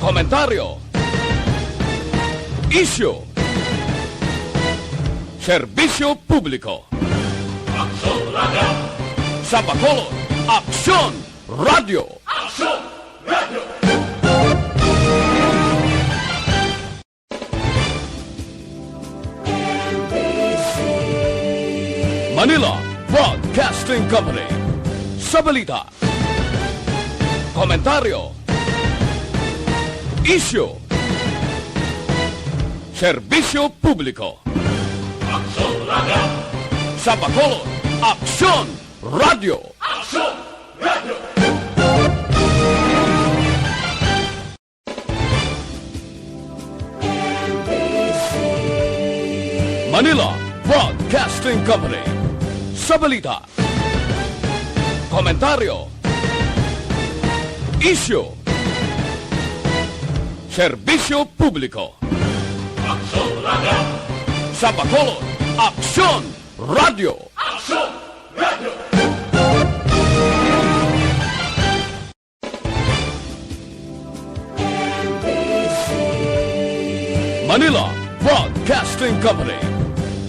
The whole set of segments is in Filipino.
komentaryo, isyu, serbisyo publiko. Aksyon Radio! Sa Bacolod, Aksyon Radio! Aksyon Radio! Manila Broadcasting Company. Sa balita, komentaryo, isyu, serbisyo publiko. Aksyon Radio! Sa Bacolod, Aksyon Radio! Aksyon Radio! Manila Broadcasting Company. Sa balita, komentaryo, isyu, serbisyo publiko. Aksyon Radio! Sa Bacolod, Aksyon Radio! Aksyon Radio! Manila Broadcasting Company.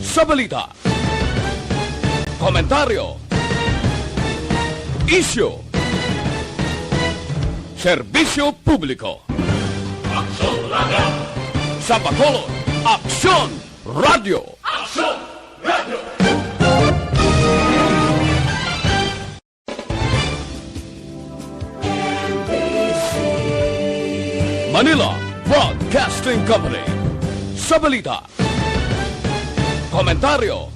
Sa balita, komentaryo, isyu, serbisyo publiko. Aksyon Radio! Sa Bacolod, Aksyon Radio! Aksyon Radio! Manila Broadcasting Company. Sa balita, komentaryo,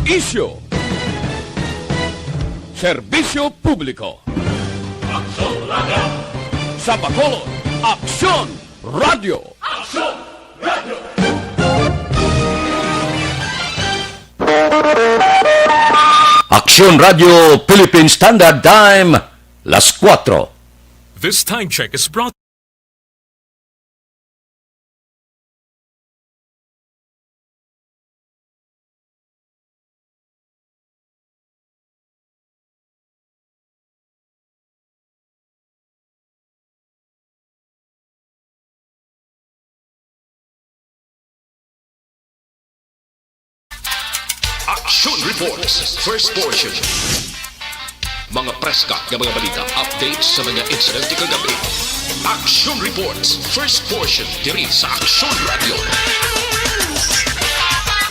isyu, serbisyo publiko. Aksyon Radio! Sa Bacolod, Aksyon Radio! Aksyon Radio! Aksyon Radio Philippine Standard Time, las 4. This time check is brought Action Reports, first portion. Mga preska ng mga balita, updates sa mga insidente kagabi. Action Reports, first portion, diri sa Action Radio.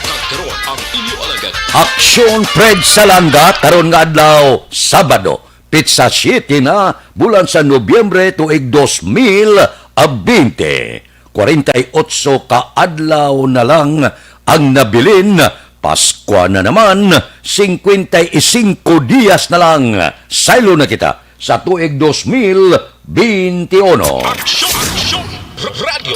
Kagkaroon ang inyo alagad. Aksyon Fred Salanga karon nga adlaw Sabado, Pizza City na bulan sa Nobyembre tuig 2020. 48 ka adlaw na lang ang nabilin. Pasko na naman, 55 dias na lang. Saylo na kita sa tuig 2021. Action Radio.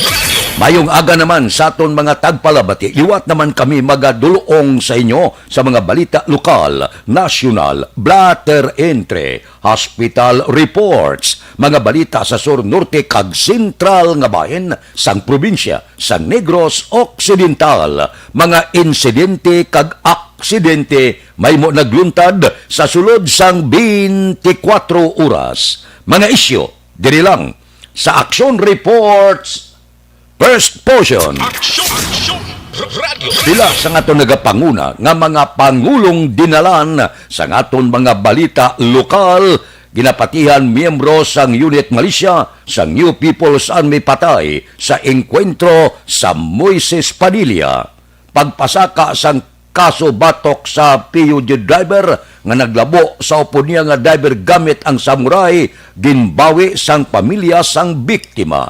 Mayong aga naman sa aton mga tagpalabati, liwat naman kami magadulong sa inyo sa mga balita lokal, nasyonal, blatter entry, hospital reports, mga balita sa sur norte kag sentral nga bahin sang probinsya sa Negros Occidental, mga insidente kag aksidente may mo nagluntad sa sulod sang 24 oras. Mga isyo, diri lang sa Action Reports first portion. Action Radio. Sila sa ngaton nagapanguna nga mga pangulong dinalan sa ngaton mga balita lokal, ginapatihan miyembro sang Unit Malaysia sa New People's Army patay sa engkwentro sa Moises Padilla. Pagpasaka sang kaso batok sa PUJ driver nga naglabo sa upo niya nga driver gamit ang samurai, ginbawi sang pamilya sang biktima.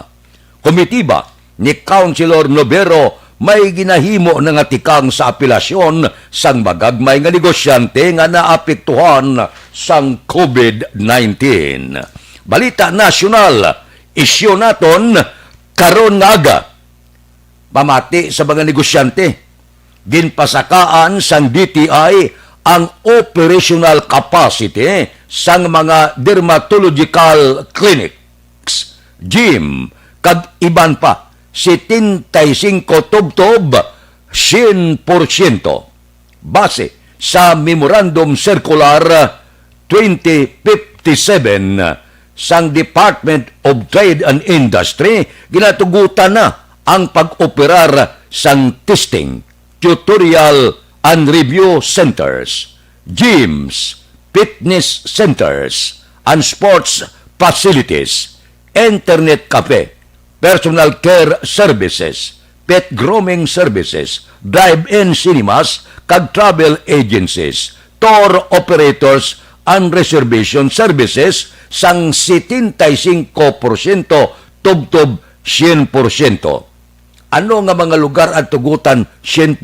Komitiba ni Councilor Novero may ginahimo na nga tikang sa apelasyon sang magagmay nga negosyante nga naapektuhan sang COVID-19. Balita nasyonal, isyu naton karon nga aga. Pamati sa mga negosyante, ginpasakaan sang DTI ang operational capacity sang mga dermatological clinics, gym, kag iban pa, 75 tubtob, 100%. Base sa Memorandum Circular 2057 sang Department of Trade and Industry ginatugutan na ang pag-operar sang testing, tutorial and review centers, gyms, fitness centers, and sports facilities, internet cafe, personal care services, pet grooming services, drive-in cinemas, kag travel agencies, tour operators, and reservation services sang 75% tubtob 100%. Ano nga mga lugar at tugutan 100%?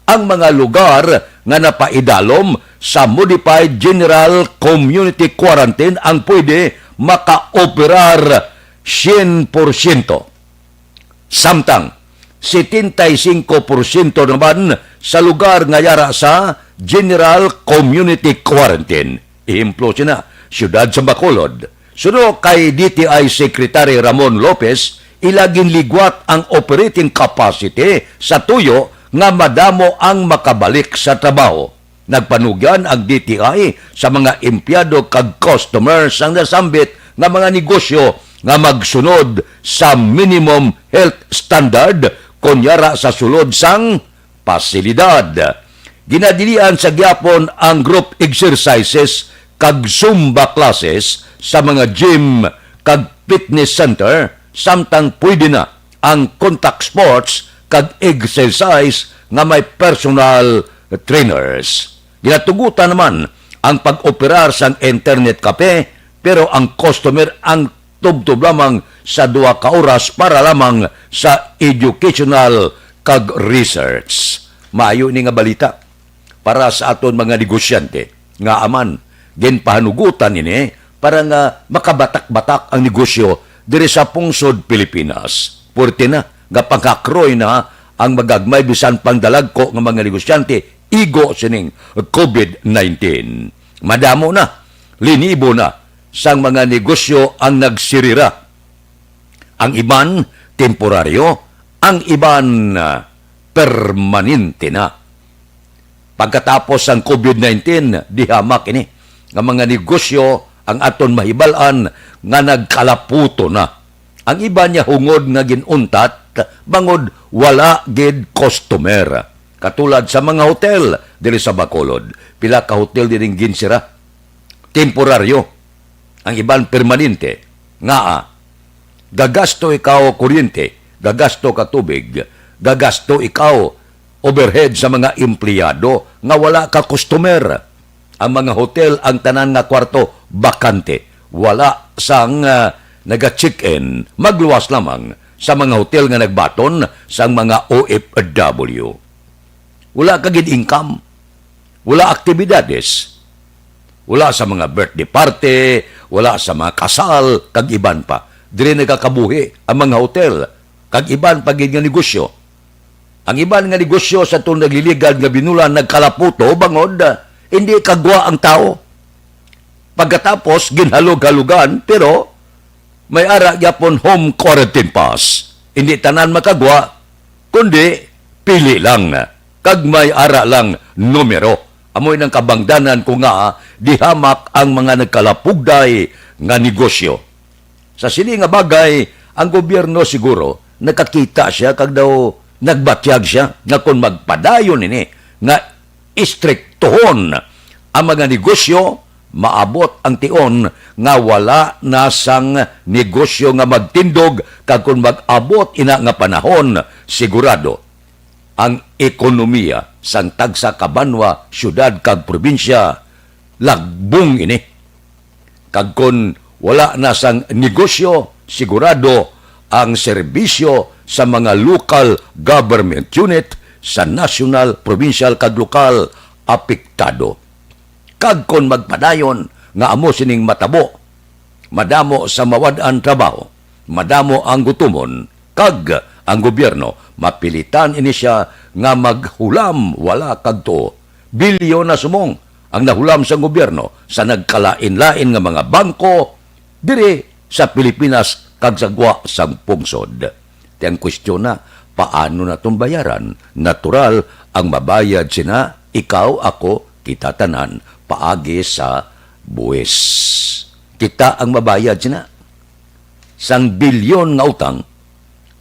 Ang mga lugar nga napaidalom sa Modified General Community Quarantine ang pwede maka-operar 100%. Samtang 75% naman sa lugar nga yara sa General Community Quarantine. Ihimplo siya na, Siyudad sa Bacolod. Suno kay DTI Secretary Ramon Lopez, ilagin ligwat ang operating capacity sa tuyo nga madamo ang makabalik sa trabaho. Nagpanugyan ang DTI sa mga empleyado kag customers ang nasambit nga mga negosyo nga magsunod sa minimum health standard kunyara sa sulod sang pasilidad. Ginadilian sa gyapon ang group exercises kag Zumba classes sa mga gym kag fitness center samtang pwede na ang contact sports kag exercise nga may personal trainers. Ginatugutan naman ang pag-operar sang internet cafe pero ang customer ang tubtob lamang sa 2 ka oras para lamang sa educational kag research. Maayo ni nga balita para sa aton mga negosyante nga aman ginpahanugutan ini para nga makabatak-batak ang negosyo diri sa pungsod Pilipinas. Purti na nga pangkakroy na ang magagmay bisan pangdalagko nga mga negosyante igo sining COVID-19. Madamo na, linibo na sang mga negosyo ang nagsirira. Ang iban temporaryo, ang iban permanente na. Pagkatapos ang COVID-19, dihamak ini nga mga negosyo ang aton mahibalan nga nagkalaputo na. Ang iba niya hungod nga ginuntat, bangod wala gid customer. Katulad sa mga hotel diri sa Bacolod, pila ka hotel diring ginsira. Temporaryo, ang iban permanente. Gagasto ikaw kuryente, gagasto ka tubig, gagasto ikaw overhead sa mga empleyado nga wala ka customer. Ang mga hotel, ang tanan nga kwarto, bakante. Wala sang naga-check-in, magluwas lamang sa mga hotel nga nagbaton sang mga OFW. Wala kagid income, wala aktibidades, wala sa mga birthday party, wala sa mga kasal, kag iban pa. Diri nagkakabuhi ang mga hotel, kag iban pagid nga negosyo. Ang iban nga negosyo sa itong nagliligad nga binulan nagkalaputo, bangod, hindi kagwa ang tao. Pagkatapos, ginhalog-halugan, pero may ara yapon home quarantine pass. Hindi tanan makagwa, kundi pili lang. Kag may ara lang numero. Amoy ng kabangdanan ko nga, dihamak ang mga nagkalapugday nga negosyo. Sa sili nga bagay, ang gobyerno siguro, nakakita siya kag daw nagbatyag siya nga kung magpadayon ini nga istriktohon ang mga negosyo, maabot ang tion nga wala na sang negosyo nga magtindog kag kung mag-abot ina nga panahon, sigurado ang ekonomiya sang tagsa kabanwa, syudad kag probinsya lagbong ini. Kag kung wala na sang negosyo, sigurado ang serbisyo sa mga local government unit sa national, provincial kag lokal apektado. Kag kon magpadayon nga amo sining matabo, madamo sa mawad-an trabaho, madamo ang gutumon, kag ang gobyerno mapilitan ini siya nga maghulam wala kadto. Bilyon na sumong ang nahulam sa gobyerno sa nagkalain-lain nga mga bangko diri sa Pilipinas kag sagwa sang pungsod. Tiyang kwestiyon na, paano na itong bayaran? Natural ang mabayad sina, ikaw, ako, kita tanan, paagi sa buwis. kita ang mabayad sina. Sang bilyon nga utang,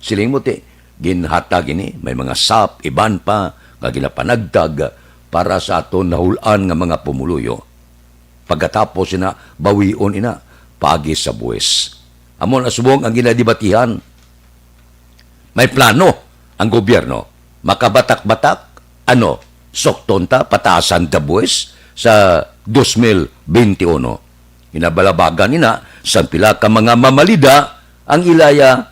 siling mo ti, ginhatag ini, may mga sap, iban pa, nga ginapanagtag para sa aton nahulaan nga mga pumuluyo. Pagkatapos sina, bawion ina, pagi sa buwis. Amon asubong ang ginadibatihan. May plano ang gobyerno, makabatak-batak, sokton ta, pataasan ta buwis sa 2021. Hinabalabagan nina sa pila ka mga mamalida ang ilaya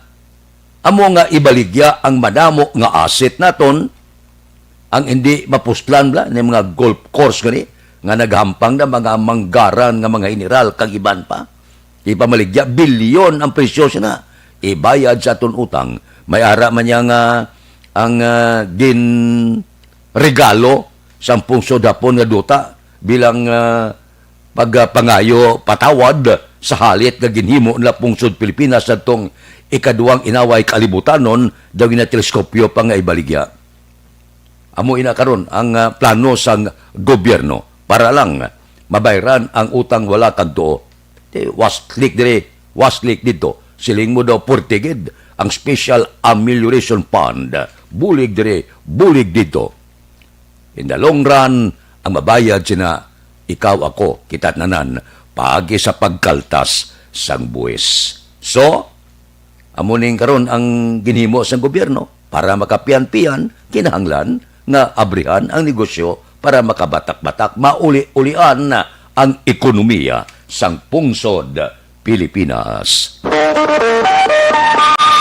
amo nga ibaligya ang madamo nga asset naton ang hindi mapustlan bla ni mga golf course gani nga naghampang na mga manggaran nga mga general kag iban pa ipamaligya bilyon ang presyo na ibayad sa aton utang may ara man niya nga ang din regalo sa pungsod hapon nga duta bilang pagpangayo patawad sa halit nga ginhimo na pungsod Pilipinas sa tong ikaduwang inaway kalibutanon daw na teleskopyo pa nga ibaligya. Amo ina karon ang plano sang gobyerno para lang mabayaran ang utang wala kadto. Waslik dito. Siling mo daw portigid ang Special Amelioration Fund. Bulig dito. In the long run, ang mabayad sina ikaw ako, kita't nanan, paagi sa pagkaltas sang buwis. So, amuning karon ang ginhimo sang gobyerno para makapian-pian, kinahanglan nga abrihan ang negosyo para makabatak-batak, mauli-ulian na ang ekonomiya sang pungsod Pilipinas.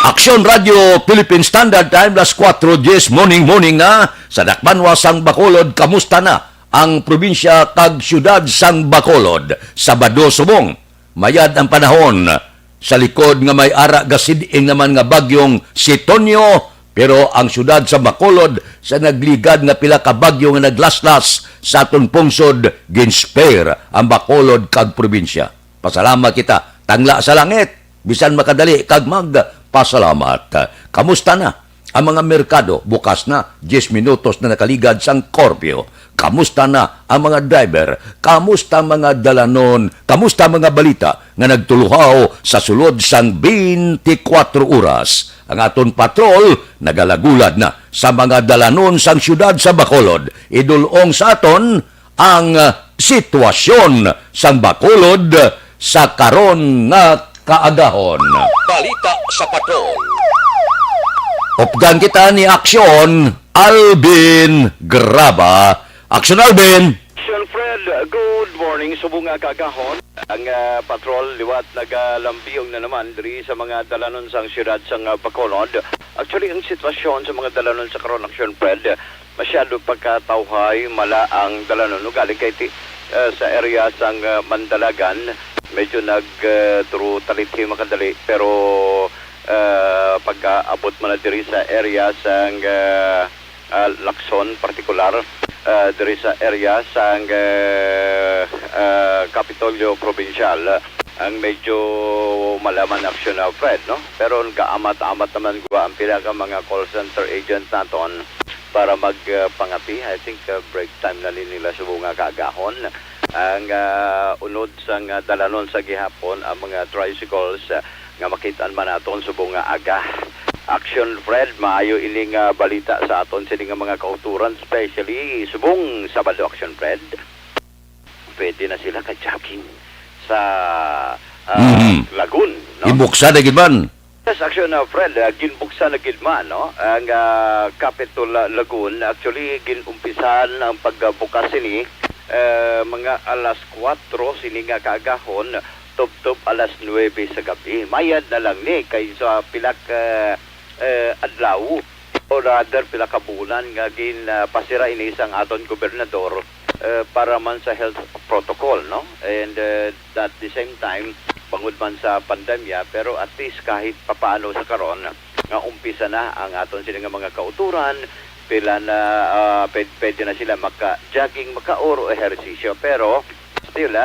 Aksyon Radio Philippine Standard Time, las 4:10 morning na sa Dakbanwa sang Bacolod, kamusta na ang probinsya kag syudad sang Bacolod? Sabado subong, mayad ang panahon sa likod nga may ara gasiding naman nga bagyong Sitonyo, pero ang syudad sa Bacolod sa nagligad nga pila ka bagyo nga naglaslas sa aton pungsod ginspare ang Bacolod kag probinsya. Pasalamat kita, tangla sa langit, bisan makadali kag magpasalamat. Kamusta na ang mga merkado? Bukas na, 10 minutos na nakaligad sang Corpio. Kamusta na ang mga driver? Kamusta mga dalanon? Kamusta mga balita nga nagtuluhaw sa sulod sang 24 oras? Ang aton patrol nagalagulad na sa mga dalanon sang syudad sa Bacolod. Idulong sa aton ang sitwasyon sang Bacolod sa karon nga kaagahon. Balita sa patrol. Updan kita ni Aksyon Alvin Graba. Aksyon Alvin! Action Fred, good morning. Subong nga kagahon. Ang patrol liwat nagalambiyong na naman diri sa mga dalanon sang siyudad sang Bacolod. Actually, ang sitwasyon sa mga dalanon sa karon Action Fred, masyado pagkatawhay mala ang dalanon. Galing kay sa area sang Mandalagan, medyo nag-turo talithi makadali. Pero pagka-abot mo na diri sa area sang Lacson partikular, diri sa area sang Kapitolyo Provincial, ang medyo malaman aksyon na Fred, no? Pero kaamat-amat naman ang pila ka mga call center agent naton para magpangati. I think break time na nila sa bunga kaagahon. Ang unod sang dalanon sa gihapon ang mga tricycles nga makitaan man naton sa bunga aga. Action Fred, maayo ining balita sa aton sining mga kauturan, especially subong Sabado Action Fred. Pwede na sila ka-jogging sa Lagoon, no? Ibuksa na gidman. Yes, Action Fred, ginbuksa na gidman, no? Ang Capitol Lagoon, actually ginumpisan ang pagbukas ini mga alas 4 sini nga kaagahon, top alas 9 sa gabi. Mayad na lang ni kaysa pilak adlaw o rather pila ka bulan nga pasira ini isang aton gobernador para man sa health protocol, no? And at the same time bangod man sa pandemya, pero at least kahit papaano sa karon nga umpisa na ang aton sila nga mga kauturan, pila na pwede na sila maka-jogging, maka-oro ehersisyo, pero still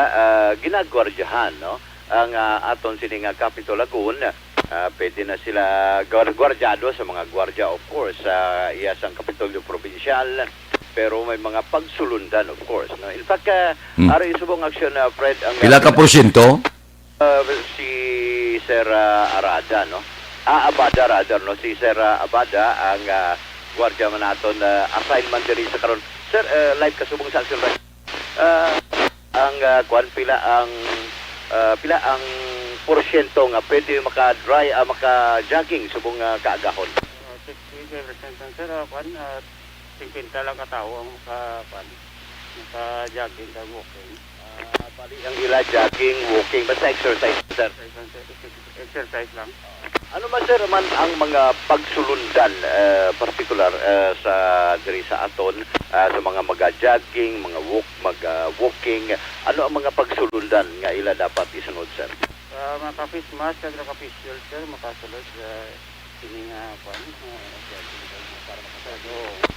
ginagwardyahan, no? Ang aton sila nga Capitol Lagoon, pwede na sila gwardyado sa mga gwardya, of course, sa iyasang Kapitolyo Provincial, pero may mga pagsulundan, of course, no? In fact, ari subong aksyon Fred ang Pila ka porsyento? Si Sir Arada, no? Abada rather, no? Si Sir Abada ang gwardiya man naton assignment diri sa karon. Sir, live kasubong sa action right. Ang kuan pila ang porsyento nga pwede maka-dry maka-jogging subong kaagahon. 60% sir, 50 lang katao ang maka-jogging ka walking. Bali ang ila jogging, walking, basta exercise, sir. Exercise lang. Ano man sir man ang mga pagsulundan particular sa diri sa aton sa mga maga-jogging, mga walking, ano ang mga pagsulundan nga ila dapat isunod sir? Maka-face mask at maka-facial sir, makasulod sa sining para makasulod.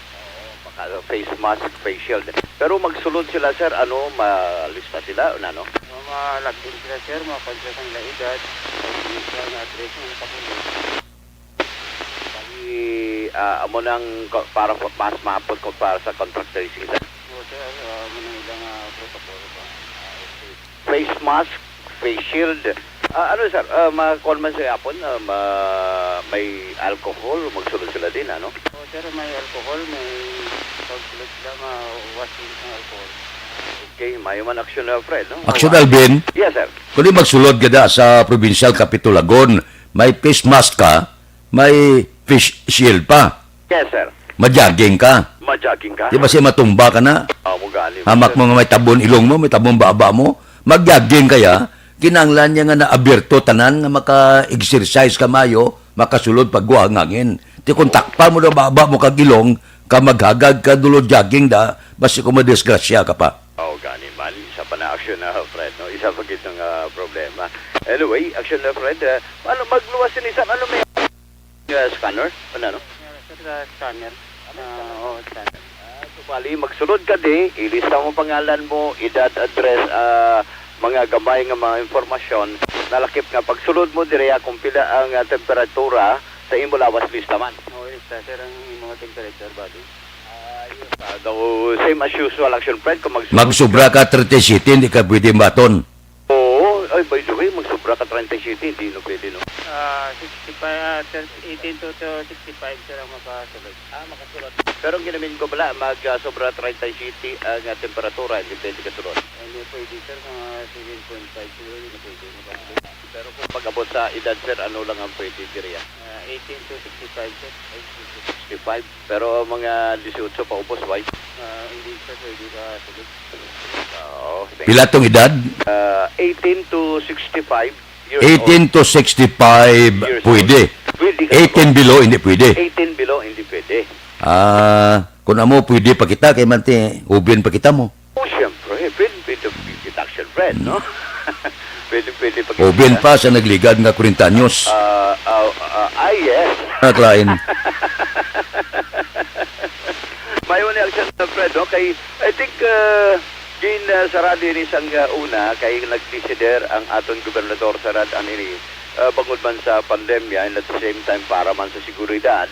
Face mask, facial. Pero magsulod sila sir, ano, malista sila, ano? Malagin sila sir, makakontrol ang edad, sa address ng kapulis. Amo nang para mas maapot ko para sa contract tracing sir. Sir, nang ilang protocol pa. Face mask, face shield. Ano sir, ma-conman sa apon, may alcohol, magsulod sila din, ano? Sir, may alcohol, may pagsulod sila, ma-washing ng alcohol. Okay, may man action Fred, no? Action Alvin, Yes sir. kundi magsulod kada sa Provincial Capitulagon, may face mask ka, may face shield pa, Yes sir. majogging ka. Ma-jogging ka? Di ba siya matumba ka na? Mugali. Hamak mo nga may tabon ilong mo, may tabon baba mo, magjogging kaya, kinanglan niya nga na abierto tanan nga maka-exercise ka mayo, makasulod pagguha ngangin. Ti kung takpa mo na baba mo kagilong, ka maghagag ka dulo jogging da, basi kung madisgrasya ka pa. Gani man. Isa pa na action Fred, no? Isa pa kitang problema. Anyway, action Fred, ano, magluwas din isa, ano may scanner? Ano? Sir, scanner. Scanner. Bali, magsulod ka di, ilista mo pangalan mo, edad, address, mga gamay nga mga informasyon, nalakip nga pagsulod mo direya kung pila ang temperatura sa imo lawas lista man. Lista, sir, ang mga temperature body. Same as usual action Fred, kung Magsubra ka 37, hindi ka pwede baton. Oo, ay by the way, magsubra ka 30 city, hindi no pwede no. 18 to 65 sir ang makasulod. Makasulod. Pero ang ginamin ko bala, sobra 30 city ang temperatura, hindi pwede kasulod. Hindi pwede sir, mga 7.5 siguro, hindi pwede makasulod. Pero kung pag-abot sa edad sir, ano lang ang pwede diriya? 18 to 65 sir. 65. Pero mga 18 pa ubos, why? Hindi sir, pwede kasulod. Pila tong edad? 18 to 65 years 18 to 65, pwede. Pwede ka 18 below, hindi pwede. 18 below, hindi pwede. Kung amo, pwede pa kita, kay mante, ubin pa kita mo. Oh, siyempre, pwede action Fred, no? pwede pa kita. Ubin pa sa nagligad nga 40 anyos. Yes. Klain. Mayo ni action Fred, no? Kay, I think, sarado ni sang una, kay nag-consider ang aton gobernador sarad anini bangod man sa pandemya and at the same time para man sa seguridad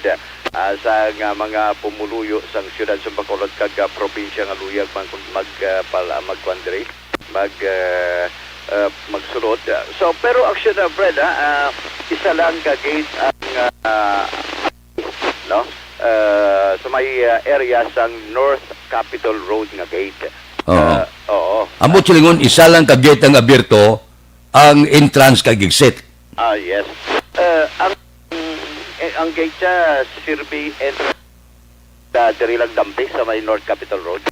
sa mga pumuluyo sang siyudad sa Bacolod kag probinsya nga luyag man kung magkwandre magsulod. So pero action Fred, isa lang ka gate ang no sa may area sang North Capitol Road nga gate. Oo. Amo silingon, isa lang ka gate ang abierto, ang entrance kag exit. Yes. Ang gate siya, Sirbi entrance diri lang dampi sa may North Capitol Road.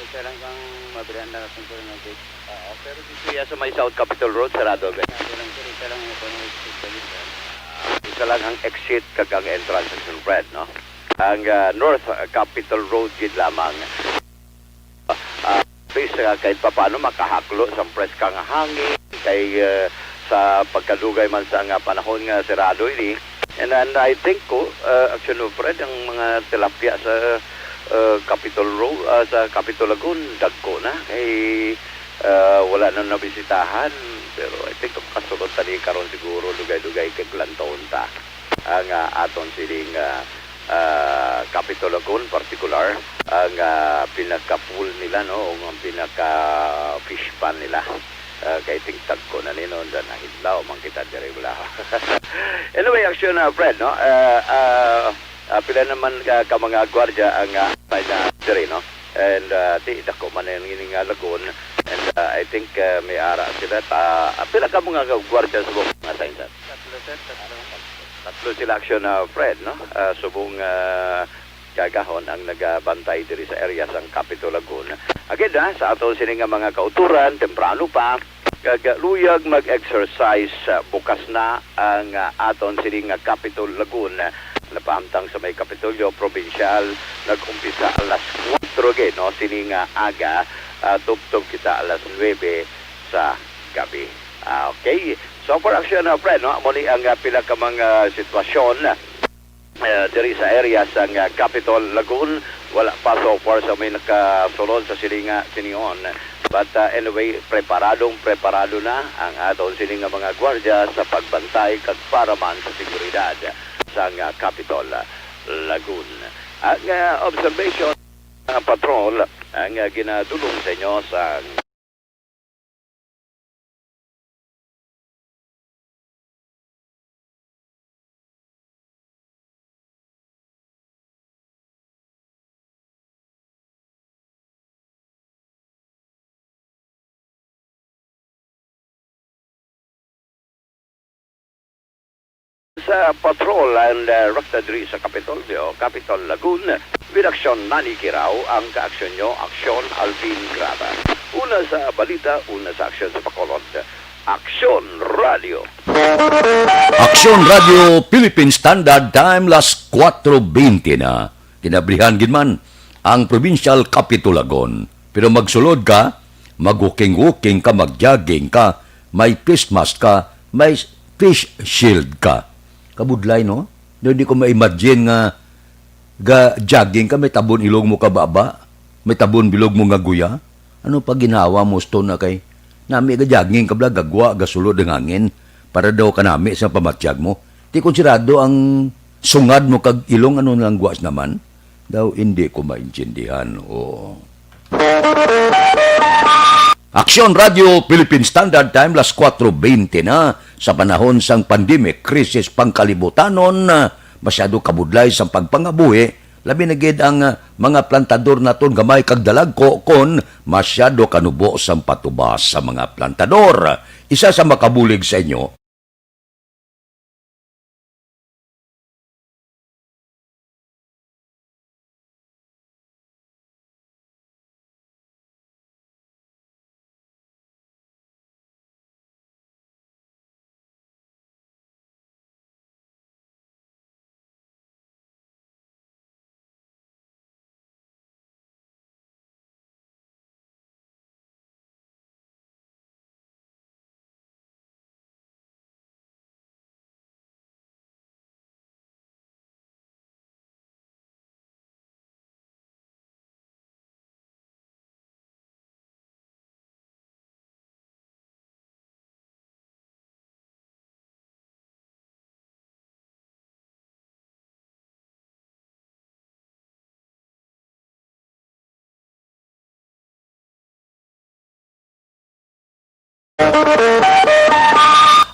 Isa lang kang mabilan na kung ng gate. Pero dito sa may South Capitol Road, sarado ba? Isa lang yung Isa lang ang exit kag ang entrance ng Fred, no? Ang North Capitol Road gid lamang. Kahit pa paano makahaklo sa preskang hangin kay sa pagkalugay man sa nga panahon nga sirado ini. And I think actually Fred, ang mga tilapia sa Capitol Road, sa Capitol Lagoon, dagko na kay wala na nabisitahan, pero I think kasulod tani karon siguro lugay-lugay kay lantaon ta ang aton siling Capitol Lagoon particular ang pinaka-pool nila, no, o ang pinaka-fish pan nila. kay tingtag ko na ninon na nahidlaw man kita diri wala. Anyway, action Fred, no? Pila naman ka mga gwardiya ang may na diri, no? And di dako man yung ining lagoon. And I think may ara sila pila ka mga gwardiya subong nga sa insan. Tatlo sila action Fred, no? Subong gagahon ang nagabantay diri sa area sang Capitol Lagoon. Agad sa ato sini nga mga kauturan, temprano pa, luyag mag-exercise bukas na ang aton sini nga Capitol Lagoon. Napahamtang sa may Kapitolyo Provincial, nag-umpisa alas 4 gay, no? Sini nga aga, tubtob kita alas 9 sa gabi. Okay, so for action Fred, no? Muli ang pila ka mga sitwasyon diri sa area sa Capitol Lagoon. Wala pa so far sa may nakasulod sa silinga sinion. But anyway, preparado na ang aton silinga mga gwardya sa pagbantay kag paraman sa seguridad sa Capitol Lagoon. Ang observation patrol ang ginadulong sa inyo sa patrol and Roctadri sa Capitolio, Capitol Lagoon. With aksyon Nani Kiraw ang kaaksyon nyo, aksyon Alvin Graba. Una sa balita, una sa aksyon sa Bacolod. Aksyon Radio. Aksyon Radio Philippine Standard Time las 4:20 na. Kinabrihan gid man ang Provincial Capitolagon. Pero magsulod ka, mag-walking-walking ka, mag-jogging ka, may face mask ka, may face shield ka. Kabudlay, no? Hindi ko ma-imagine nga jogging ka, may tabon ilog mo ka baba, may tabon bilog mo nga guya. Ano pa ginawa mo sto na kay nami ka jogging ka bla gagwa gasulod ng hangin para daw ka nami sa pamatyag mo. Di konsiderado ang sungad mo kag ilong ano lang guwas naman. Daw hindi ko maintindihan. Oh. Aksyon Radio Philippine Standard Time las 4:20 na sa panahon sang pandemic krisis pangkalibutanon masyado kabudlay sa pagpangabuhi labi na gid ang mga plantador naton gamay kag dalagko kon masyado kanubo sang patubas sa mga plantador. Isa sa makabulig sa inyo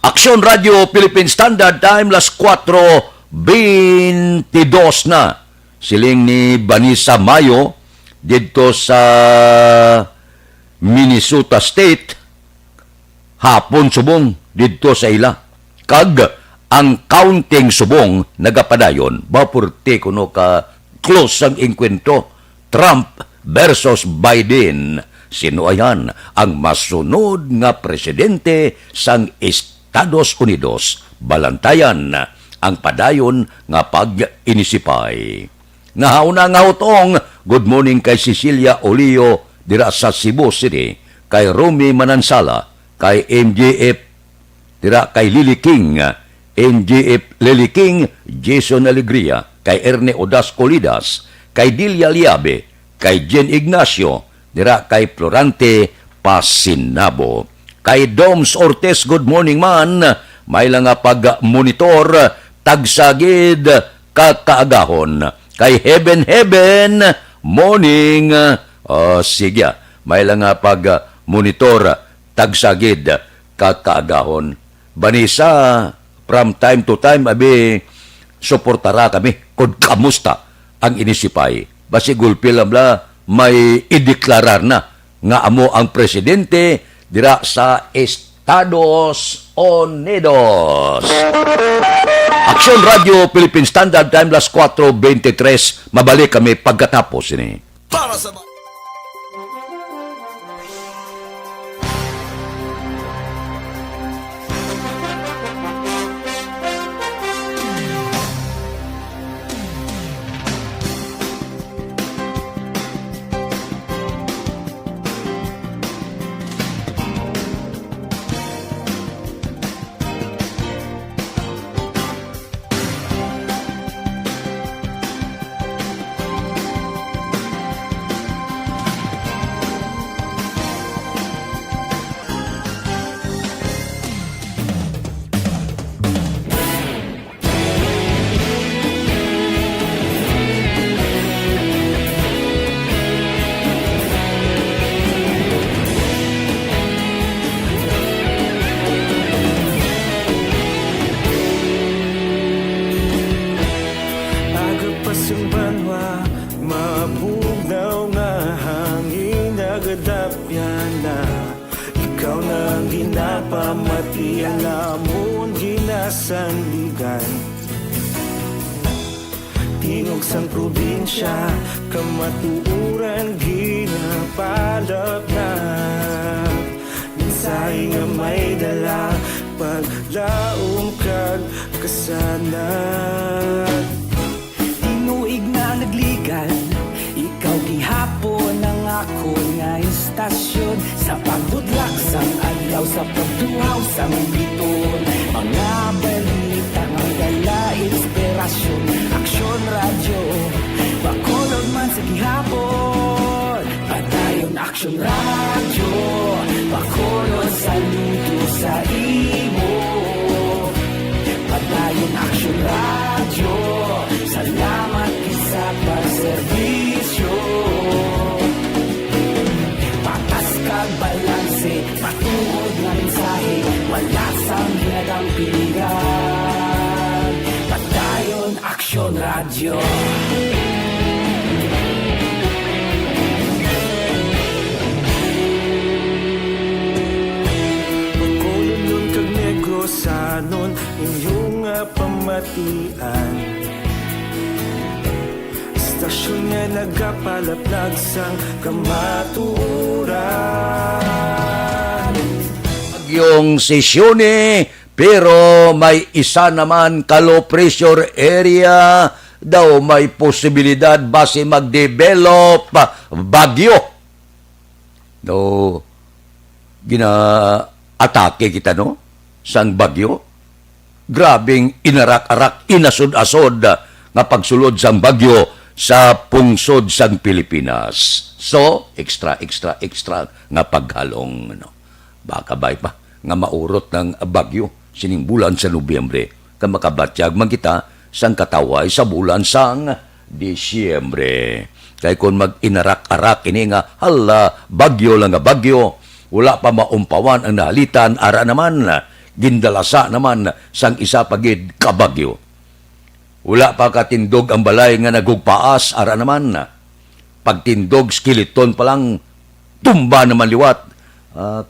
Aksyon Radio Philippine Standard Time las 4:22 na. Siling ni Vanessa Mayo dito sa Minnesota State hapon subong dito sa ila. Kag ang counting subong nagapadayon bapurte kuno ka close ang inkwento Trump versus Biden. Sino ayan ang masunod nga presidente sang Estados Unidos? Balantayan ang padayon nga pag-inisipay. Nahauna nga utong, good morning kay Cecilia Olio dira sa Cebu City, kay Romy Manansala, kay MJF dira kay Lily King, MJF Lily King, Jason Alegria, kay Erne Odas Colidas, kay Dilia Liabe, kay Jen Ignacio, dira kay Florante Pasinabo. Kay Doms Ortiz, good morning man. May lang nga pag-monitor, tagsagid, kakaagahon. Kay Heaven, morning. Sige, may lang nga pag-monitor, tagsagid kakaagahon. Banisa, from time to time, abi, suportara kami kung kamusta ang inisipay. Basi gulpi lang may ideklarar na nga amo ang presidente dira sa Estados Unidos. Aksyon Radio Philippine Standard Time, las 4:23. Mabalik kami pagkatapos ini. Para sa Agapasang banwa, mabugnaw nga hangin nagadapyan na. Ikaw na ang ginapamatian namon ginasanligan. Tingog sang probinsya, kamatuuran ginapalap na. Minsay nga may dala, paglaom kag kasanan. Tinuig na nagligan, ikaw gihapon ang ako nga istasyon. Sa pagbudlak sang adlaw, sa pagduhaw sang biton. Mga balita, mga dala, inspirasyon. Aksyon radyo, bakolog man sa gihapon. Padayon aksyon radyo, bakolog saludo sa imo. Padayon aksyon radyo, salamat sa pagserbisyo. Patas kag balanse, patuod nga mensahe, wala sang ginadang pilihan. Padayon aksyon radyo. Pagkulunod kag negrosanon, inyong nga pamatian. Istasyon nga nagapalaplag sang kamaturan. Yung sesyon pero may isa naman ka low pressure area daw may posibilidad base mag-develop bagyo. No, gina-atake kita no sang bagyo. Grabing inarak-arak, inasod-asod nga pagsulod sang bagyo sa pungsod sang Pilipinas. So, extra nga paghalong. No? Baka bay pa nga maurot ng bagyo sining bulan sa Nobyembre. Ka makabatyag man kita sang kataway sa bulan sang Disyembre. Kaya kung mag-inarak-arak ini nga, hala, bagyo lang nga bagyo, wala pa maumpawan ang nahalitan, ara naman, gindalasa naman sang isa pagid kabagyo. Wala pa katindog ang balay nga nagugpaas, ara naman. Pagtindog, skeleton pa lang, tumba naman liwat.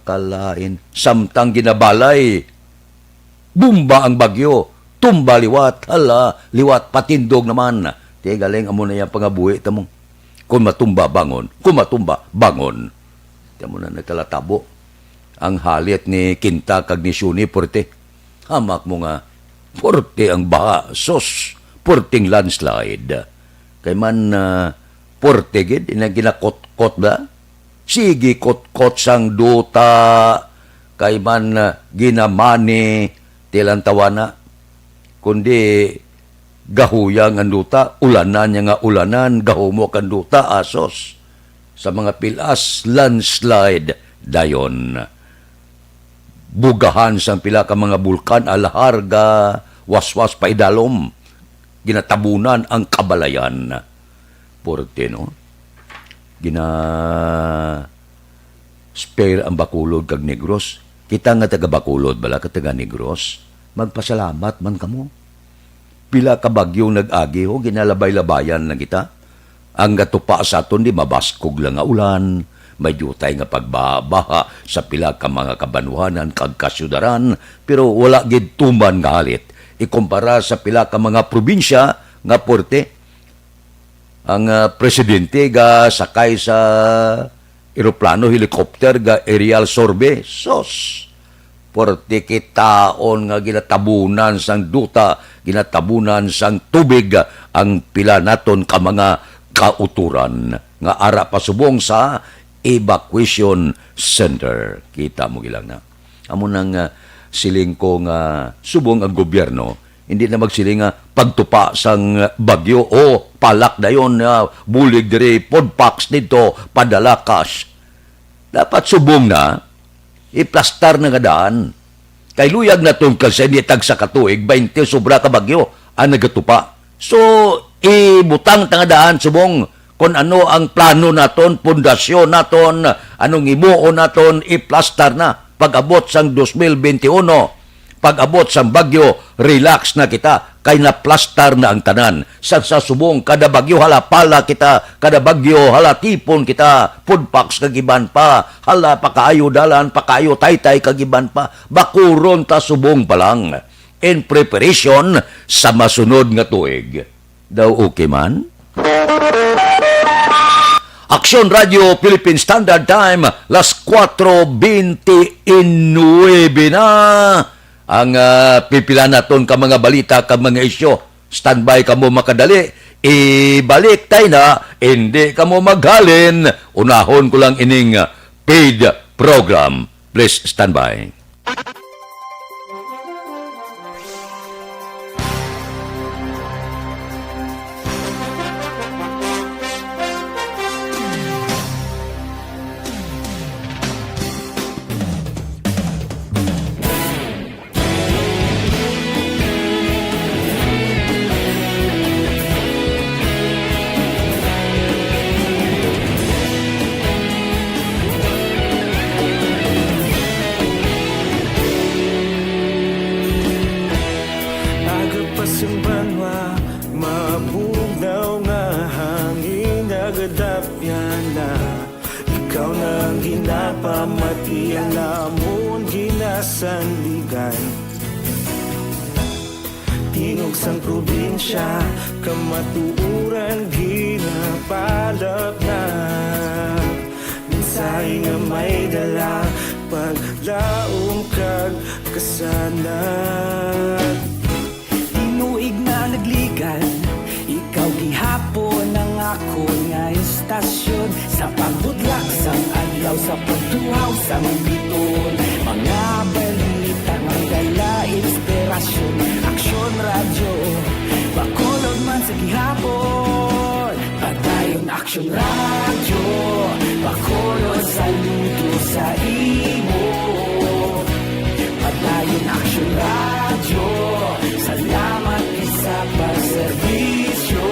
Kalain, samtang ginabalay, bumba ang bagyo, tumba liwat, hala, liwat, patindog naman. Tiya galing amo na yung pangabuhi, tamong. Kung matumba, bangon. Kung matumba, bangon. Tiya mo na nagtalatabo. Ang halit ni Kinta kag ni Shuni, porte. Hamak mo nga, porte ang baha, sos, porting landslide. Kay man, porte gid, ginakot-kot ba? Sige, kot-kot sang duta, kay man ginamani, tilang tawana. Kundi, gahuyang ang duta, ulanan niya nga ulanan, gahumok ang duta, asos. Sa mga pilas, landslide, dayon. Bugahan sang pila ka mga bulkan, alaharga, waswas paidalom, ginatabunan ang kabalayan. Porte, no? spare ang Bacolod kag Negros. Kita nga taga Bacolod bala ka taga Negros, magpasalamat man kamo. Pila ka bagyong nag-agi ho, ginalabay-labayan na kita. Ang gatupa sa aton di mabaskog lang nga ulan, may jutay nga pagbabaha sa pila ka mga kabanwanan kag kasyudaran, pero wala gid tuman nga halit. Ikumpara sa pila ka mga probinsya nga porte, ang presidente ga sakay sa eroplano, helikopter ga aerial survey. Sos! Porte kitaon nga ginatabunan sang duta, ginatabunan sang tubig ang pila naton ka mga kauturan nga ara pasubong sa evacuation center. Kita mo gilang na. Amo nang siling ko nga subong ang gobyerno, hindi na magsiling nga pagtupa sang bagyo o palak dayon bulig diri podpax dito padalakas. Dapat subong na iplastar na nga daan. Kay luyag na itong kalsenitag sa katuig, 20 sobra ka bagyo ang nagatupa. So, ibutang nga daan subong kung ano ang plano naton, pundasyon naton, anong imuo naton, iplastar na. Pag-abot sang 2021, pag-abot sang bagyo, relax na kita, kay naplastar na ang tanan. Sa subong, kada bagyo hala pala kita, kada bagyo hala tipon kita, pudpax kagiban pa, hala pakaayo dalan, pakaayo taytay kagiban pa, bakuron ta subong pa lang. In preparation sa masunod nga tuig. Daw okay man? Aksyon Radio Philippine Standard Time, las 4:29 na. Ang pipila naton ka mga balita, ka mga isyo. Standby ka mo makadali. Ibalik tayo na, hindi ka mo maghalin. Unahon ko lang ining paid program. Please standby. Tingog sang probinsya, kamatuuran ginapalap na. Minsay nga may dala, paglaom kag kasanat. Tinuig na nagligan, ikaw gihapon ang ako nga istasyon. Sa pagbudlak sang adlaw, sa pagtuhaw sang biton. Mga balita, mga inspirasyon. Aksyon radyo, Bacolod man sa gihapon. Padayon aksyon radyo, Bacolod saludo sa imo. Padayon aksyon radyo, salamat isa pagserbisyo.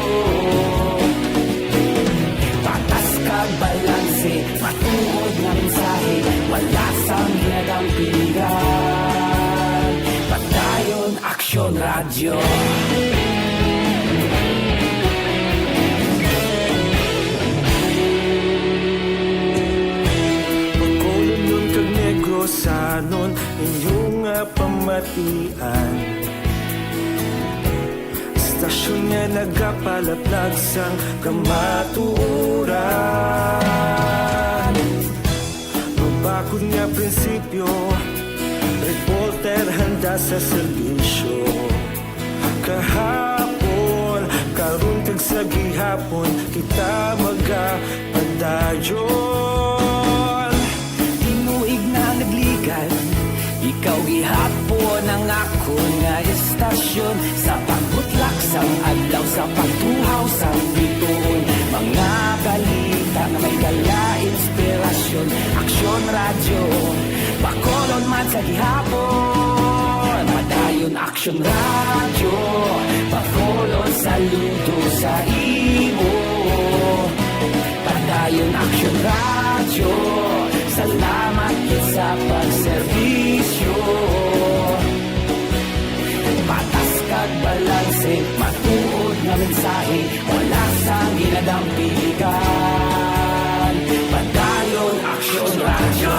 Patas kag balanse, matuod na mensahe, wala sang ginadang pilihan. Padayon aksyon radyo. Bacolod nun kag Negros sanon, inyong pamatian. Istasyon nga nagapalaplag sang kamatuuran. Mabakod nga prinsipyo, reporter handa sa serbisyo. Kahapon, karon kag sa gihapon, kita magapadayon. Tinuig na nagligan, ikaw gihapon ang ako nga istasyon. Sa pagbutlak sang adlaw, sa pagtuhaw sang biton. Mga balita na may dala inspirasyon. Aksyon radyo, Bacolod man sa gihapon. Padayon aksyon radyo, Bacolod saludo sa imo. Padayon aksyon radyo, salamat gid sa pagserbisyo. Patas kag balanse, matuod nga mensahe, wala sang ginadampigan. Padayon Aksyon Radyo.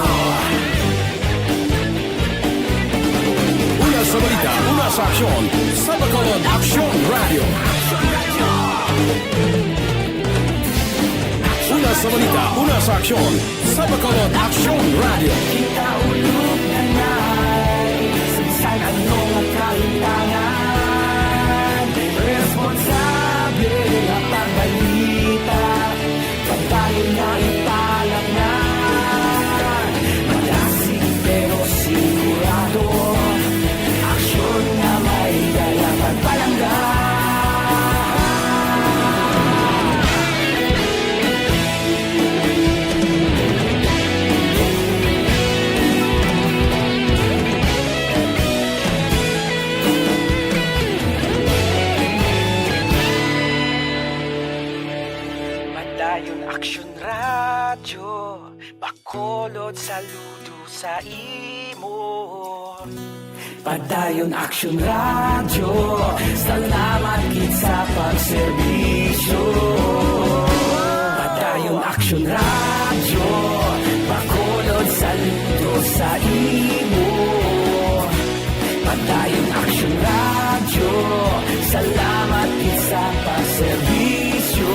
Una sa balita, una sa aksyon. Sa Bacolod Aksyon Radio. Una sa balita, una sa aksyon. Sa Bacolod Aksyon Radio. Kita ulog na na'y sagsay anong ang kalintangan. Responsable ang pagbalita, pagbayon na ipalang na. Malasig pero sigurado, aksyon na may dala pagpalanggan. Padayon Aksyon Radyo, Bacolod saludo sa imo. Padayon Aksyon Radyo, salamat gid sa pagserbisyo. Padayon Aksyon Radyo, Bacolod saludo sa imo. Padayon Aksyon Radyo, salamat gid sa pagserbisyo.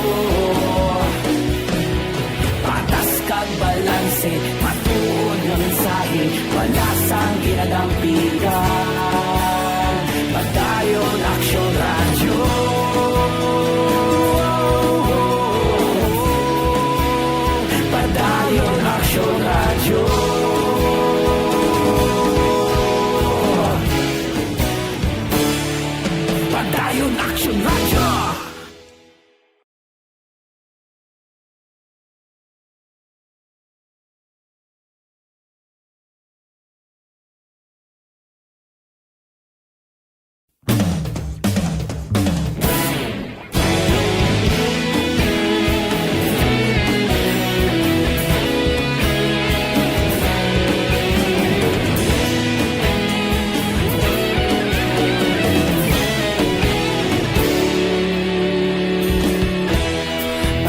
Patas kag balanse, matuod nga mensahe, wala sang ginadampigan. Padayon Aksyon Radyo. Padayon Aksyon Radyo. Padayon Aksyon Radyo.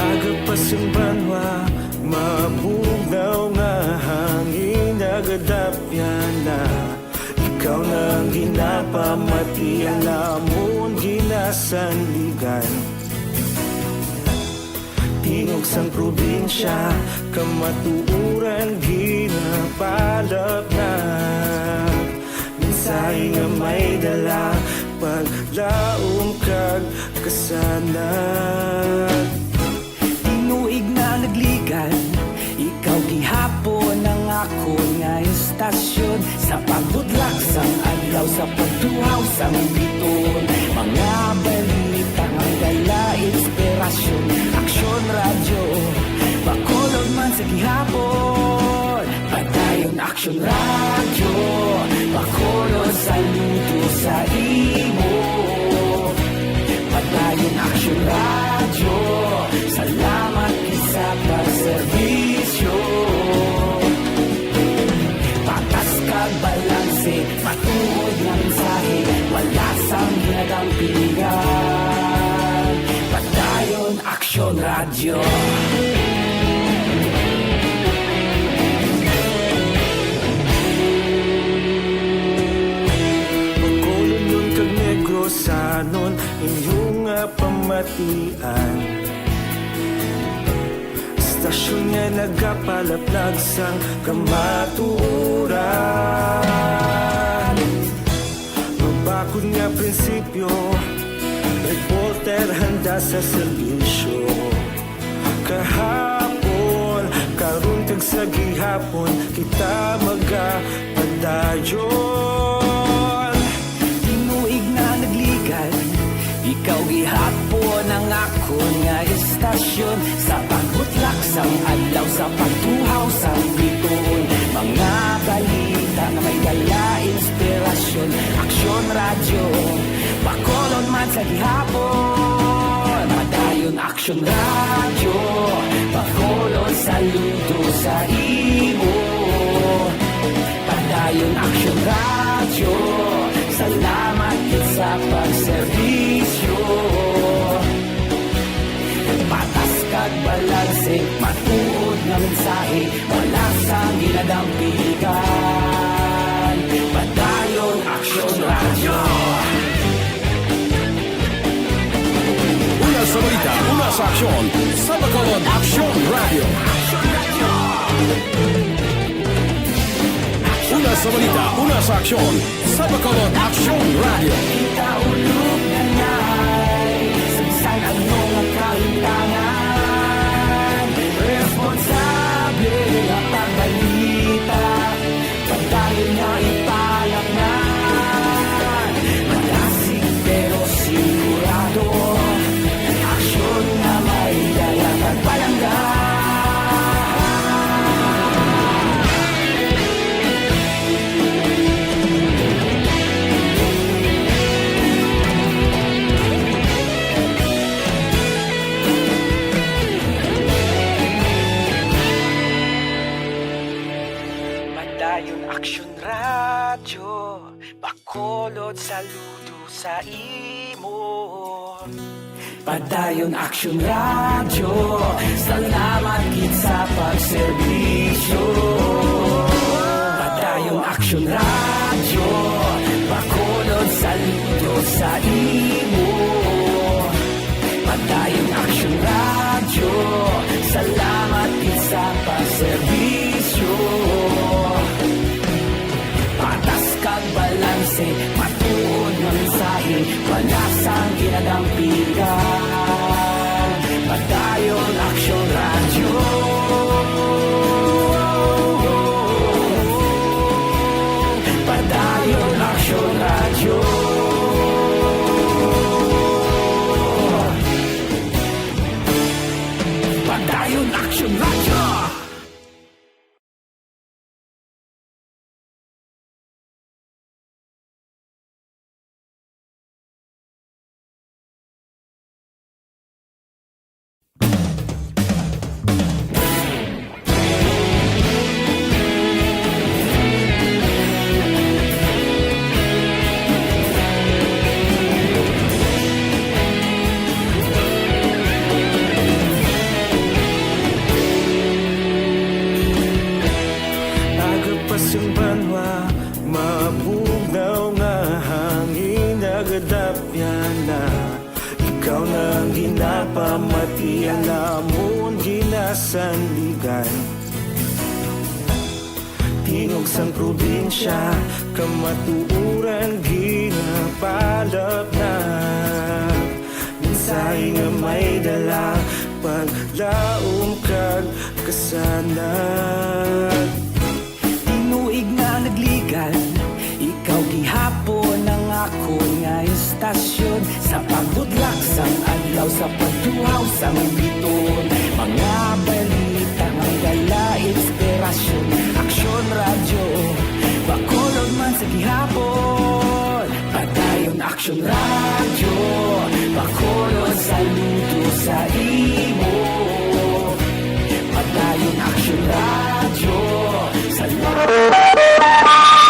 Agapasumbanwa, mabugaw nga hangin nagadapyan na. Ikaw nang ginapamatian, namon ginasandigan. Tingog sang probinsya, kamatuuran ginapalap na. Minsay nga may dala, paglaom kag kasanag. Tinuig na nagligan, ikaw gihapon ang ako nga istasyon. Sa pagbudlak sang adlaw, sa pagtuhaw sang biton, mga balita nga dala inspirasyon. Aksyon Radyo, Bacolod man sa gihapon. Padayon Aksyon Radyo, Bacolod saludo sa imo. Padayon Aksyon Radyo, salamat sa pagserbisyo. Patas kag balanse, matuod nga mensahe, wala sang ginadampigan. Padayon Aksyon Radyo. Bacolod nun kag Negros sanon, inyong pamatian. Stasyon nga nagapalaplag sang kamaturan. Mabakod nga prinsipyo, reporter handa sa serbisyo. Kahapon, karon kag sa gihapon, kita magapadayon. Tinuig na nagligan, ikaw gihapon ang ako nga istasyon. Sa pagbutlak sang adlaw, sa pagtuhaw sang biton, mga balita na may dala inspirasyon. Aksyon Radyo, Bacolod man sa gihapon. Padayon Aksyon Radyo, Bacolod saludo sa imo. serbisyo. Patas kag balanse, matuod nga mensahe, wala sang ginadampigan. Padayon Aksyon Radio. Una sa balita, una sa aksyon. Sa Bacolod Action Radio. Una sa balita, una sa aksyon. Sa Bacolod Action Radio. Ikaulog na na'y sabisan ang mga kahintangan. Responsable ang pagbalita, pagdayon na ipalaknan. Malasig pero sigurado, aksyon na may dalang at palanggan. Padayon Aksyon Radio, Bacolod saludo sa imo. Padayon Aksyon Radio, salamat gid sa pagserbisyo. Padayon Aksyon Radio, Bacolod saludo sa imo. Padayon Aksyon Radio, salamat gid sa pagserbisyo. Patas kag balanse, matuod nga mensahe, wala sang ginadampigan. Padayon Aksyon Radio. Padayon Aksyon Radio. Padayon Aksyon Radio. Agapasang banwa, mabugnaw nga hangin nagadapyan na. Ikaw nang ginapamatian namon ginasandigan. Tingog sang probinsya, kamatuuran ginapalap na. Minsay nga may dala, paglaom kag kasanag. Tinuig nga nagligan, ikaw gihapon ang ako nga istasyon. Sa pagbudlak sang adlaw, sa pagduhaw sang biton, mga balita may dala inspirasyon. Aksyon Radio, Bacolod man sa gihapon. Padayon Aksyon Radio, Bacolod saludo sa imo. Padayon Aksyon Radio, saludo.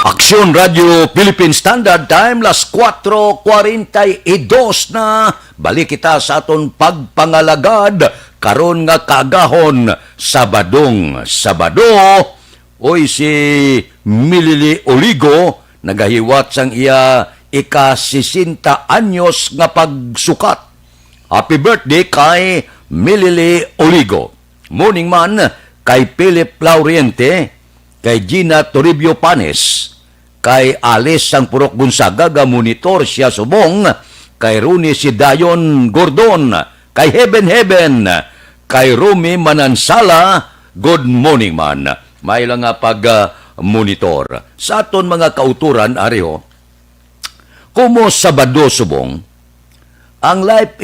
Aksyon Radio Philippine Standard Time, las 4:42 na. Balik kita sa aton pagpangalagad karon nga kagahon Sabadong Sabado. Oy si Milili Oligo nagahiwat sang iya ika-60 anyos nga pagsukat. Happy birthday kay Milili Oligo. Morning man kay Philip Lauriente, kay Gina Toribio Panes, kay Alice sang Purok Gonzaga, ga monitor siya subong, kay Runi si Dayon Gordon, kay Heaven, kay Rumi Manansala, good morning man. May lang nga pag-monitor. Sa aton mga kauturan, ariho, kumo Sabado subong, ang life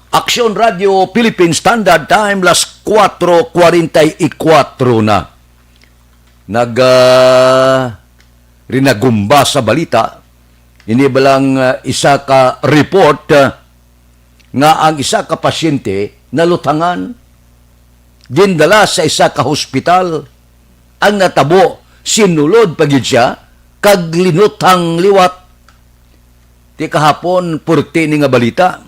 Aksyon Radio Philippine Standard Time, las 4:44 na. Rinagumba sa balita, hindi ba lang isa ka report nga ang isa ka pasyente nalutangan, gindala sa isa ka hospital, ang natabo, sinulod pagid siya, kag linutang liwat. Di kahapon, purti ni nga balita,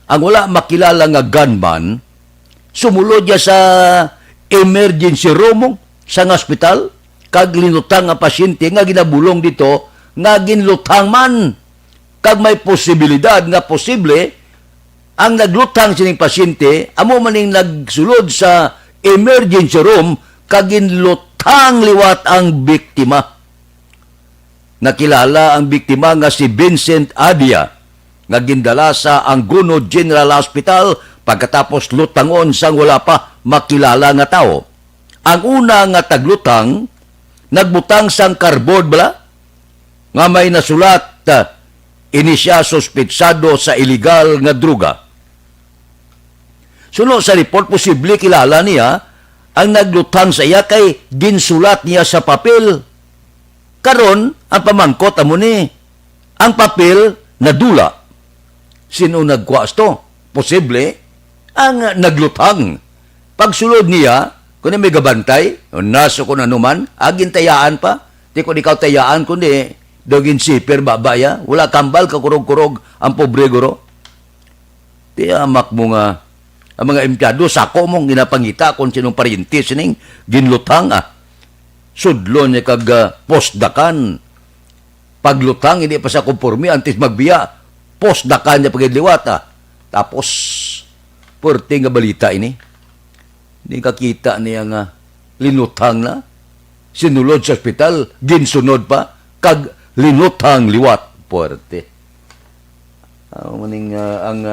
ang wala makilala nga gunman, sumulod niya sa emergency room sa hospital, kag linutang nga pasyente nga ginabulong dito, nga ginlutang man. Kag may posibilidad nga posible, ang naglutang sining pasyente, amo maning nagsulod sa emergency room, kag ginlutang liwat ang biktima. Nakilala ang biktima nga si Vincent Adia, nga gindala sa Anguno General Hospital pagkatapos lutangon sang wala pa makilala nga tao. Ang una nga taglutang, nagbutang sang cardboard bala, nga may nasulat, ini siya suspetsado sa illegal nga druga. Suno sa report, posible kilala niya ang naglutang sa iya kay ginsulat niya sa papel. Karon, ang pamangkot amo ni, ang papel nadula. Sino nagkwas to? Posible, ang naglutang. Pagsulod niya, kung may gabantay, naso ko na naman, agin tayaan pa. Di ko ikaw tayaan, kundi dogin siper babaya, wala kambal, kakurog-kurog, ang pobre guro. Di amak mo nga, ang mga empleyado, sako mong ginapangita kung sinong parinti, sining ginlutang sudlo niya kag postdakan. Paglutang, hindi pa sa kumpormi, antes magbiya, postdakan niya pagidliwat. Tapos, purti nga balita ini. Hindi kakita niya nga linutang na, sinulod sa ospital, ginsunod pa, kag linutang liwat. Purti. Ang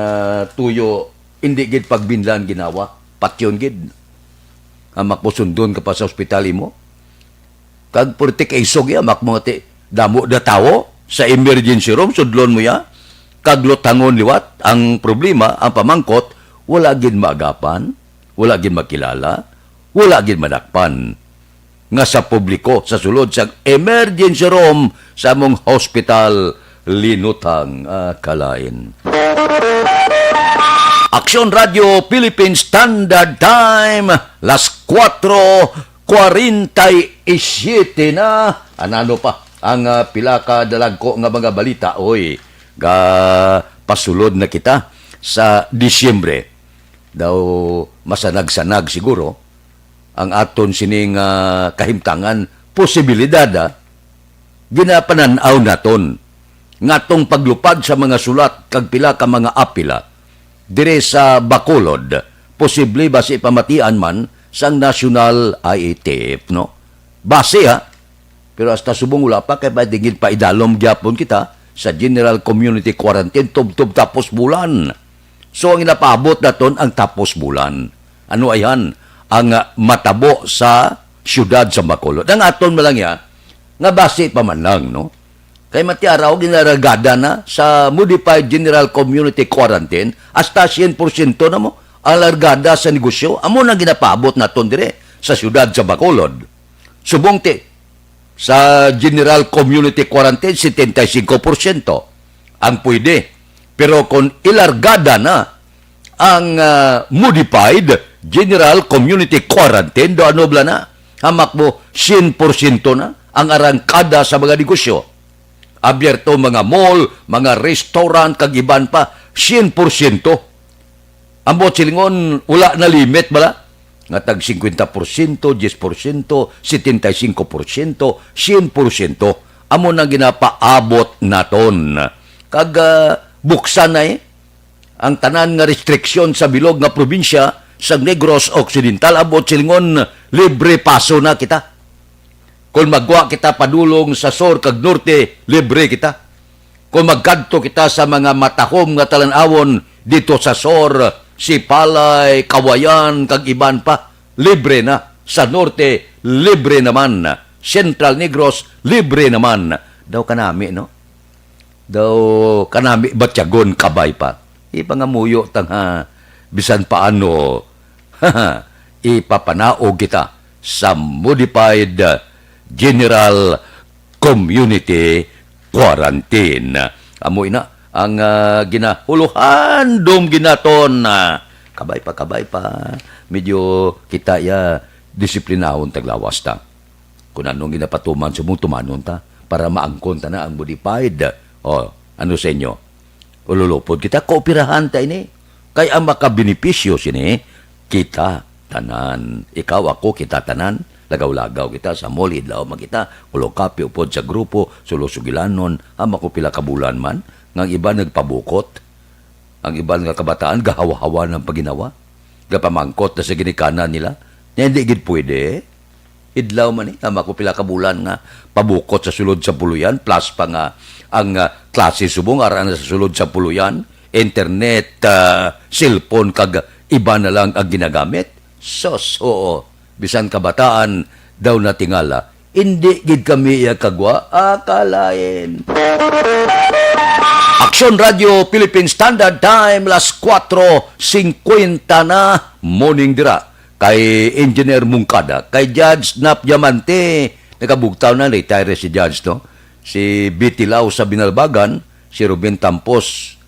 tuyo, hindi gid pagbinlan ginawa, patyon gid. Ang makmusundon ka pa sa ospital mo. Kag purti kay isog ya, makmoti, damo da tawo sa emergency room, sudlon mo ya, kag lutangon liwat. Ang problema, ang pamangkot, wala gid maagapan, wala gid makilala, wala gid madakpan. Nga sa publiko, sa sulod sa emergency room sa mong hospital, linutang kalain. Aksyon Radio Philippine Standard Time, las 4:47 na. Anano pa ang pila ka dalagko nga mga balita. Oy, pasulod na kita sa Disyembre. Daw masanag-sanag siguro ang aton sining kahimtangan, posibilidad ginapananaw naton ngatong paglupad sa mga sulat kag pila ka mga apila dire sa Bacolod, posible base pamatian man sang National IATF, no? Base pero hasta subong wala pa, kaya patigil pa idalom gyapon kita sa General Community Quarantine tub-tub tapos bulan. So ang inapabot naton ang tapos bulan. Ano ayan? Ang matabo sa syudad sa Bacolod. Ang aton malang nga base pa man lang, no? Kaya matiaraw, ginaragada na sa Modified General Community Quarantine, hasta 100% na mo, ang largada sa negosyo, amo na ginapabot na ton dire sa siyudad sa Bacolod. Subong sa General Community Quarantine, 75% ang pwede. Pero kung ilargada na ang Modified General Community Quarantine, do ano bla na, hamak mo 100% na ang arangkada sa mga negosyo. Abierto mga mall, mga restaurant, kagiban pa, 100%. Ambot silingon, wala na limit bala. Nga tag 50%, 10%, 75%, 100%. Amo na ginapaabot naton. Kag buksan na ang tanan nga restriksyon sa bilog nga probinsya sa Negros Occidental. Ambot silingon, libre paso na kita. Kung magwa kita padulong sa Sur kag Norte, libre kita. Kung magkadto kita sa mga matahom nga talan-awon dito sa Sur, Sipalay, Kawayan, kag iban pa, libre na. Sa Norte, libre naman. Central Negros, libre naman. Daw kanami, no? Daw kanami, Batyagon, Kabay pa. ipangamuyo tanga bisan paano ipapanaog kita sa Modified General Community Quarantine. Amoy na ang ginahuluhan dom ginaton kabay pa medyo kita ya disiplinahon taglawas ta kung anong ginapatuman sumutumanon ta para maangkon ta na ang modified ano sa inyo ululupod kita kooperahan ta ini kay ang makabenepisyo sini kita tanan ikaw ako kita tanan lagaw-lagaw kita sa mall idlaw makita ulo kape upod sa grupo sulusugilanon ama ko pila ka bulan man nga iba nagpabukot ang iba nga kabataan gahawa-hawa ng paginawa gapamangkot na sa ginikanan nila na hindi gid pwede idlaw man ama ko pila ka bulan nga pabukot sa sulod sa puluyan plus pa nga ang klase subong aran sa sulod sa puluyan internet cellphone kag iba na lang ang ginagamit so bisan kabataan daw na tingala hindi gid kami kagwa akalain. Aksyon Radio Philippine Standard Time las 4:50 na morning dira kay Engineer Mungkada kay Judge Nap Diamante nagabugtaw na retire si Judge no si Bitilaw sa Binalbagan si Ruben Tampos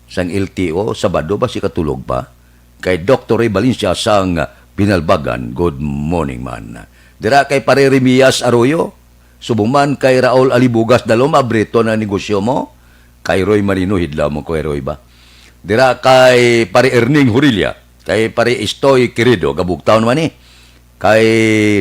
sang LTO Sabado ba si katulog pa kay Dr. Ray Valencia sang Binalbagan. Good morning man. Dira kay Pare Remias Arroyo, subuman kay Raul Alibugas Dalom abrito na negosyo mo. Kay Roy Marino hidlaw mo ko Roy ba. Dira kay Pare Erning Hurilia, kay Pare Estoy Querido gabugtaw naman ni. Kay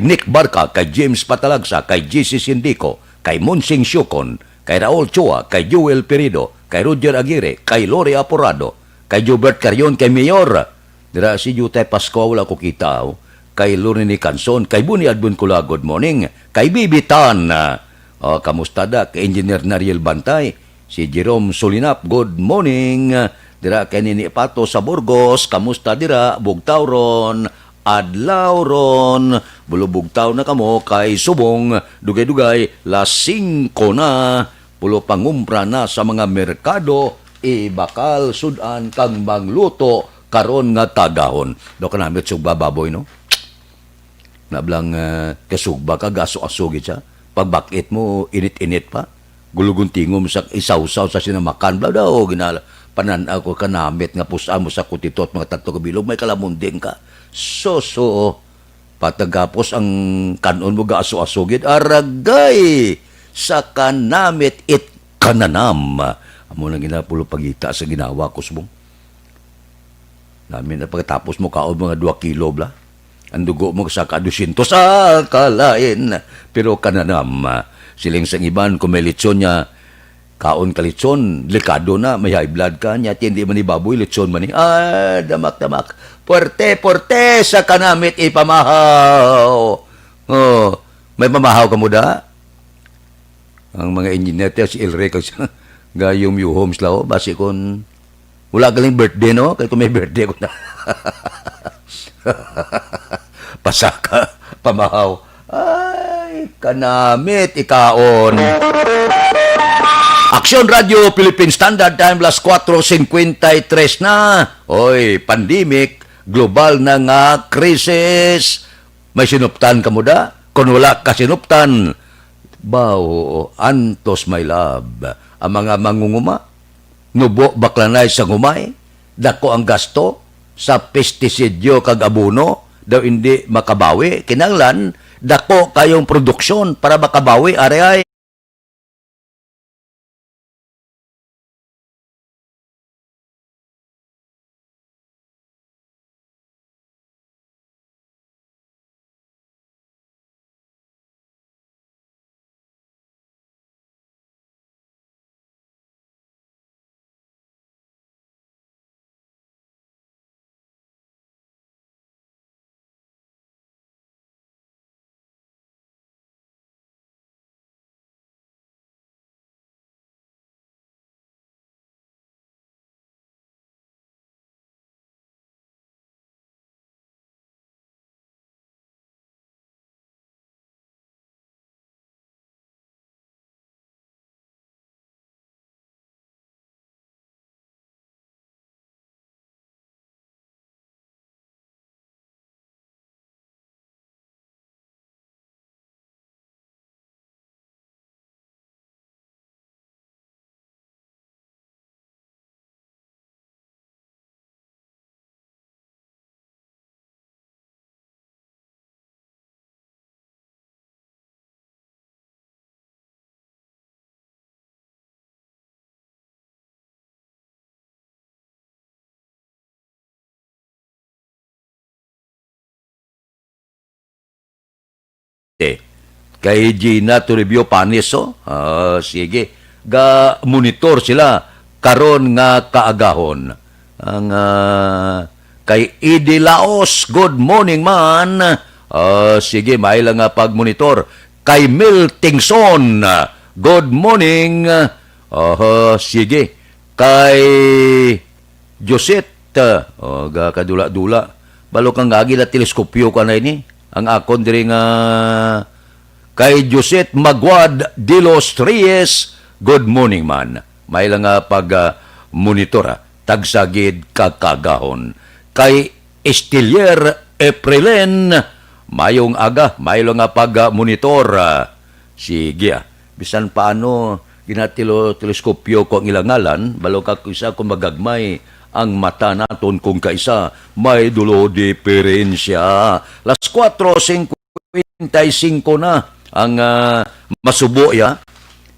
Nick Barca, kay James Patalagsa, kay JC Sindico, kay Monsing Syukon, kay Raul Chua, kay Joel Perido, kay Roger Aguirre, kay Lori Aporado, kay Jobert Carion, kay Mayor. Dira si Jutay Pasko wala ko kita kay Lorini Canson, kay Buni Adbun Kula good morning, kay Bibitan kamusta da, kay Engineer Nariel Bantay, si Jerome Solinap good morning, dira kay Nini Pato sa Burgos kamusta dira bugtaw ron adlaw ron bulubugtaw na kamo kay Subong dugay-dugay las 5 na pulo pangumpra na sa mga merkado ibakal sudan kang mangluto karon nga tagahon. Do ka namit sugba baboy, no? Nablang kasugba ka, gaso-aso gid siya. Pagbakit mo, init-init pa. Guluguntingom sa isaw-saw sa sinamakan. Bla daw, ginala. Panan ako ka namit nga pusa mo sa kutitot mga tatlo kabilog. May kalamunding ka. So, patagapos ang kanon mo gaso-aso gid. Aragay! Sa kanamit it kananam. Amo na ginapulo pagita sa ginawa ko subong. Namin na pagkatapos mo kaon mga 2 kilo bla. Ang dugo mo sa kadusinto sa kalain. Pero kananam, siling sang iban kung may litson niya, kaon ka litson, likado na, may high blood ka niya, hindi man ni baboy, litson man ni, damak-damak. Porte sa kanamit ipamahaw. Oh, may pamahaw ka mo da? Ang mga engineer si Elre, gayong New Homes lao, basi kon wala galing birthday, no? Kaya kung may birthday ko na. Pasaka, pamahaw. Ay, kanamit, ikaon. Aksyon Radio Philippine Standard Time las 4:53 na. Oy, pandemic, global na nga krisis. May sinuptan ka mo da? Kung wala ka sinuptan, bao, antos my love. Ang mga mangunguma, nubo baklanay sa gumay, dako ang gasto sa pestisidyo kag abono, daw hindi makabawi, kinanglan, dako kayong produksyon para makabawi, are kay Gina Toribio Paneso. Sige, ga monitor sila karon nga kaagahon. Ang kay Idi Laos, good morning man. Sige, may lang nga pag-monitor. Kay Mil Tingson, good morning. Sige. Kay Joset, ga kadula-dula. Balo kang gagi na teleskopyo ka na ini. Ang akon diri nga kay Joset Magwad de los Reyes, good morning man. May lang nga pag-monitor, tagsagid kakagahon. Kay Estilier Eprelen, mayong aga, may lang nga pag-monitor. Sige, bisan paano ginatilo-teleskopyo ko ang ilangalan, balo ka isa kung magagmay ang mata naton kung kaisa may dulo diferensya. Las 4:55 na ang masubo ya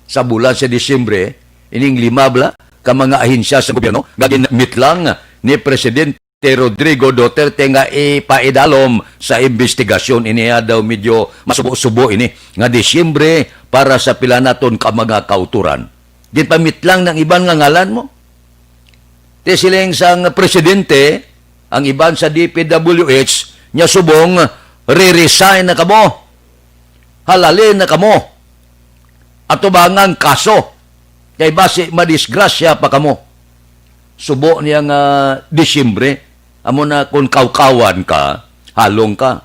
sa bulan sa Disyembre, ining limabla ka mga ahensya sa gobyerno gaginamit lang ni Presidente Rodrigo Duterte nga ipaidalom sa investigasyon. Iniya daw medyo masubo-subo ini nga Disyembre para sa pila naton ka mga kauturan. Di pamit lang ng iban nga ngalan mo. Di siling sang presidente, ang iban sa DPWH, nya subong, re-resign na kamo. Halalin na kamo. Ato ba ngang kaso? Kay base madisgrasya pa kamo. Subo niya nga Disyembre, amo na kung kaukawan ka, halong ka.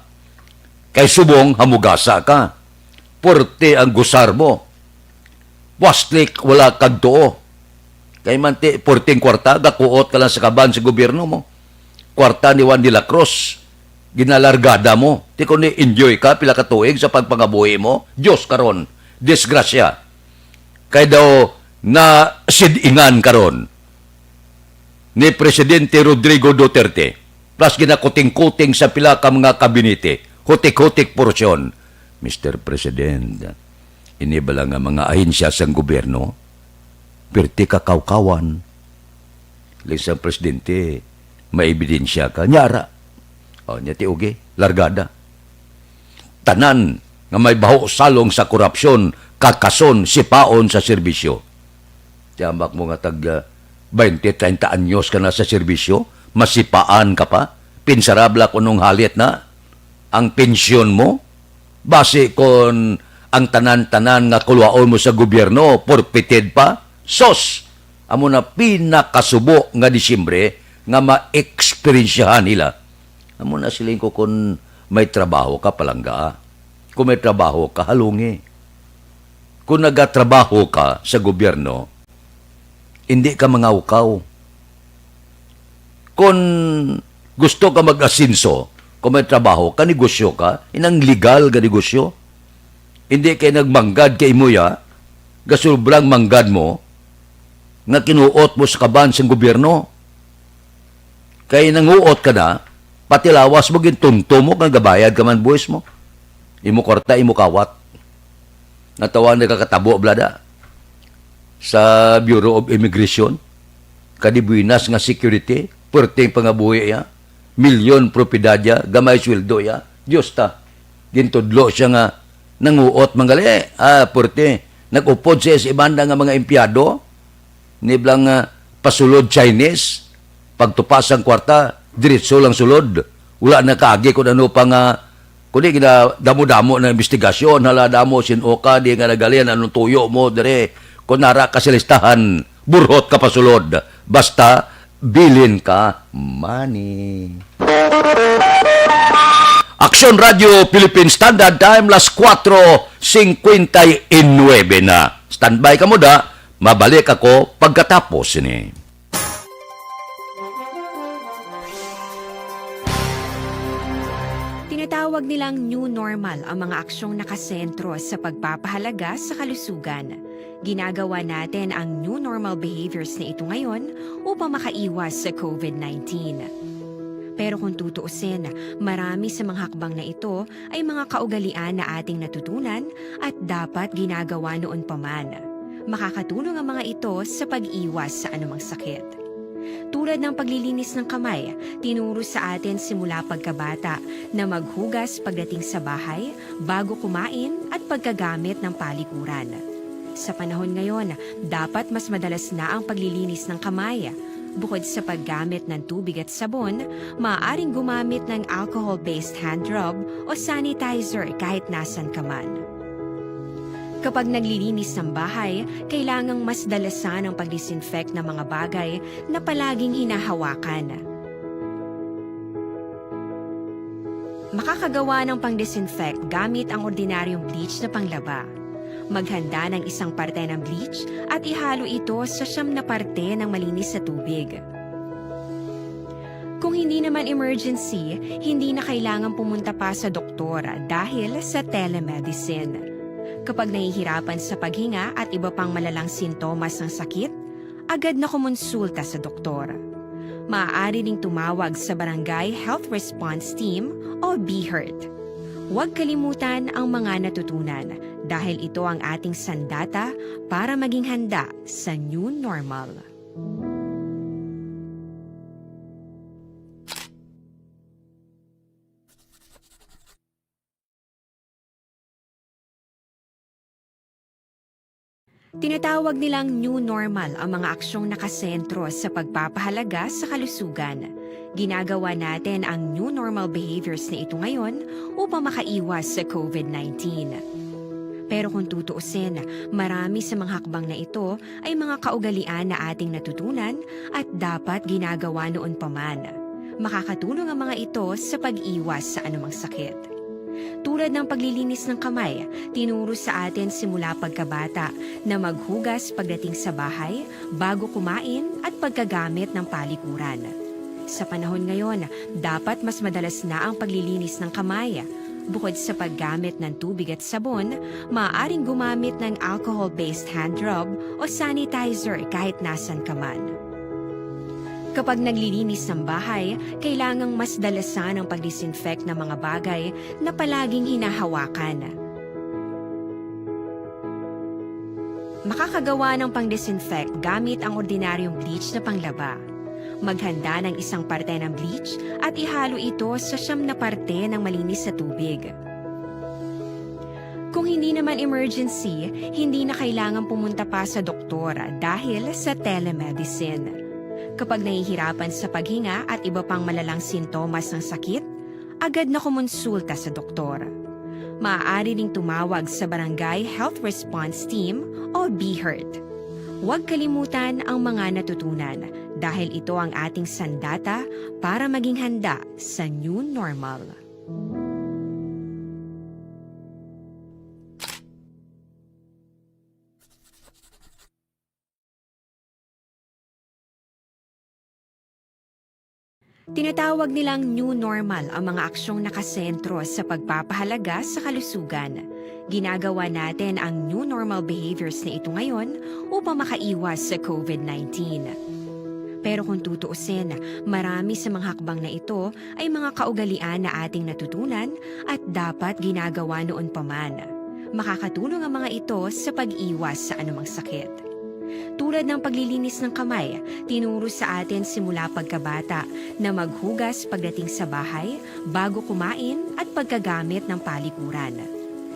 Kay subong, hamugasa ka. Porte ang gusar mo. Waslik, wala kag tuo. Kay manti, porting kwarta, gakuot ka lang sa kaban sa gobyerno mo. Kwarta ni Juan de la Cruz, ginalargada mo. Di kung ni-enjoy ka, pila katuig sa pagpangabuhi mo, Diyos karon, disgrasya. Kay daw, na sidingan karon ni Presidente Rodrigo Duterte, plus ginakuting-kuting sa pila ka mga kabinete, hutik-hutik porsyon. Mr. President, inibala nga mga ahensya sa gobyerno, perti kakawkawan. Lisang Presidente, may ebidensya ka, nyara. Nyati ugi, largada. Tanan, nga may baho salong sa korupsyon, kakason, sipaon sa serbisyo. Tiyamak mo nga tag 20-30 anyos ka na sa serbisyo, masipaan ka pa, pinsarabla ko nung halit na ang pensyon mo, base kon ang tanan-tanan nga kulwaon mo sa gobyerno, porpited pa, sos, amo na pinakasubo nga Disyembre nga ma-experiensyahan nila. Amo na siling ko kung may trabaho ka palangga, kung may trabaho ka halungi. Kung nagatrabaho ka sa gobyerno, hindi ka mangawkaw. Kung gusto ka mag-asinso, kung may trabaho ka, negosyo ka, inang legal ka negosyo. Hindi kayo nagmanggad kay Imuya, gasulbrang manggad mo, nga kinuot mo sa kaban sa gobyerno. Kaya nanguot ka na, pati lawas mo, gintunto mo, kang gabayad ka man buwis mo. Imo korta, imo kawat. Natawan na kakatabo, blada. Sa Bureau of Immigration, kadibuinas nga security, perting pangabuhi ya, milyon propidadya, gamay sweldo ya, Diyos ta, gintudlo siya nga, nanguot mangali, perte, nag-upod siya sa ibanda nga mga empleyado, niblang pasulod Chinese, pagtupas ang kwarta, diretso lang sulod, wala na kaagi kung ano pa nga, kundi damo-damo na investigasyon, haladamo sinoka, di nga nagalian, anong tuyo mo, dire, kung nara ka sa listahan, burhot ka pasulod. Basta, bilin ka money. Aksyon Radio Philippine Standard Time, las 4:59 na. Standby ka mo da, mabalik ako pagkatapos ini. Tinatawag nilang new normal ang mga aksyong nakasentro sa pagpapahalaga sa kalusugan. Ginagawa natin ang new normal behaviors na ito ngayon upang makaiwas sa COVID-19. Pero kung tutuusin, marami sa mga hakbang na ito ay mga kaugalian na ating natutunan at dapat ginagawa noon pa man. Makakatulong ang mga ito sa pag-iwas sa anumang sakit. Tulad ng paglilinis ng kamay, tinuro sa atin simula pagkabata na maghugas pagdating sa bahay, bago kumain at pagkagamit ng palikuran. Sa panahon ngayon, dapat mas madalas na ang paglilinis ng kamay. Bukod sa paggamit ng tubig at sabon, maaaring gumamit ng alcohol-based hand rub o sanitizer kahit nasan ka man. Kapag naglilinis ng bahay, kailangang mas dalasan ang pag-disinfect ng mga bagay na palaging hinahawakan. Makakagawa ng pang-disinfect gamit ang ordinaryong bleach na panglaba. Maghanda ng isang parte ng bleach at ihalo ito sa 9 na parte ng malinis na tubig. Kung hindi naman emergency, hindi na kailangan pumunta pa sa doktor dahil sa telemedicine. Kapag nahihirapan sa paghinga at iba pang malalang sintomas ng sakit, agad na kumonsulta sa doktor. Maaari ding tumawag sa Barangay Health Response Team o BHERT. Huwag kalimutan ang mga natutunan dahil ito ang ating sandata para maging handa sa new normal. Tinatawag nilang new normal ang mga aksyong nakasentro sa pagpapahalaga sa kalusugan. Ginagawa natin ang new normal behaviors na ito ngayon upang makaiwas sa COVID-19. Pero kung tutuusin, marami sa mga hakbang na ito ay mga kaugalian na ating natutunan at dapat ginagawa noon pa man. Makakatulong ang mga ito sa pag-iwas sa anumang sakit. Tulad ng paglilinis ng kamay, tinuro sa atin simula pagkabata na maghugas pagdating sa bahay, bago kumain at pagkagamit ng palikuran. Sa panahon ngayon, dapat mas madalas na ang paglilinis ng kamay. Bukod sa paggamit ng tubig at sabon, maaaring gumamit ng alcohol-based hand rub o sanitizer kahit nasan ka man. Kapag naglilinis ng bahay, kailangang mas dalasan ang pag-disinfect ng mga bagay na palaging hinahawakan. Makakagawa ng pang-disinfect gamit ang ordinaryong bleach na panglaba. Maghanda ng isang parte ng bleach at ihalo ito sa 9 na parte ng malinis na tubig. Kung hindi naman emergency, hindi na kailangan pumunta pa sa doktor dahil sa telemedicine. Kapag nahihirapan sa paghinga at iba pang malalang sintomas ng sakit, agad na kumonsulta sa doktor. Maaari ding tumawag sa Barangay Health Response Team o BHERT. Huwag kalimutan ang mga natutunan dahil ito ang ating sandata para maging handa sa new normal. Tinatawag nilang new normal ang mga aksyong nakasentro sa pagpapahalaga sa kalusugan. Ginagawa natin ang new normal behaviors na ito ngayon upang makaiwas sa COVID-19. Pero kung tutuusin, marami sa mga hakbang na ito ay mga kaugalian na ating natutunan at dapat ginagawa noon pa man. Makakatulong ang mga ito sa pag-iwas sa anumang sakit. Tulad ng paglilinis ng kamay, tinuro sa atin simula pagkabata na maghugas pagdating sa bahay, bago kumain at pagkagamit ng palikuran.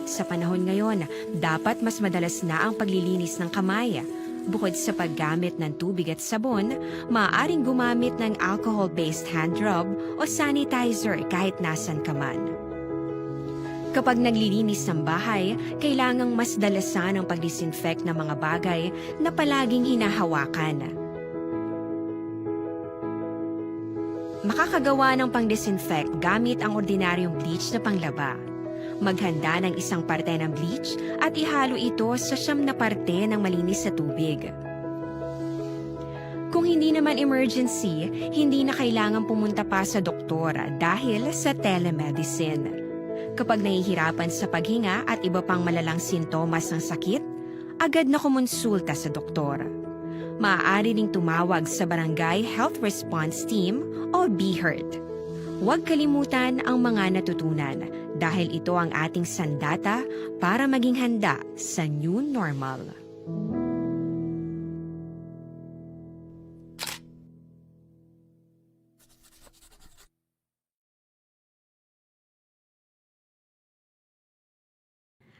Sa panahon ngayon, dapat mas madalas na ang paglilinis ng kamay. Bukod sa paggamit ng tubig at sabon, maaaring gumamit ng alcohol-based hand rub o sanitizer kahit nasan ka man. Kapag naglilinis ng bahay, kailangang mas dalasan ang pag-disinfect ng mga bagay na palaging hinahawakan. Makakagawa ng pang-disinfect gamit ang ordinaryong bleach na panglaba. Maghanda ng isang parte ng bleach at ihalo ito sa 9 na parte ng malinis na tubig. Kung hindi naman emergency, hindi na kailangan pumunta pa sa doktor dahil sa telemedicine. Kapag nahihirapan sa paghinga at iba pang malalang sintomas ng sakit, agad na kumonsulta sa doktor. Maaari ding tumawag sa Barangay Health Response Team o BHERT. Huwag kalimutan ang mga natutunan dahil ito ang ating sandata para maging handa sa new normal.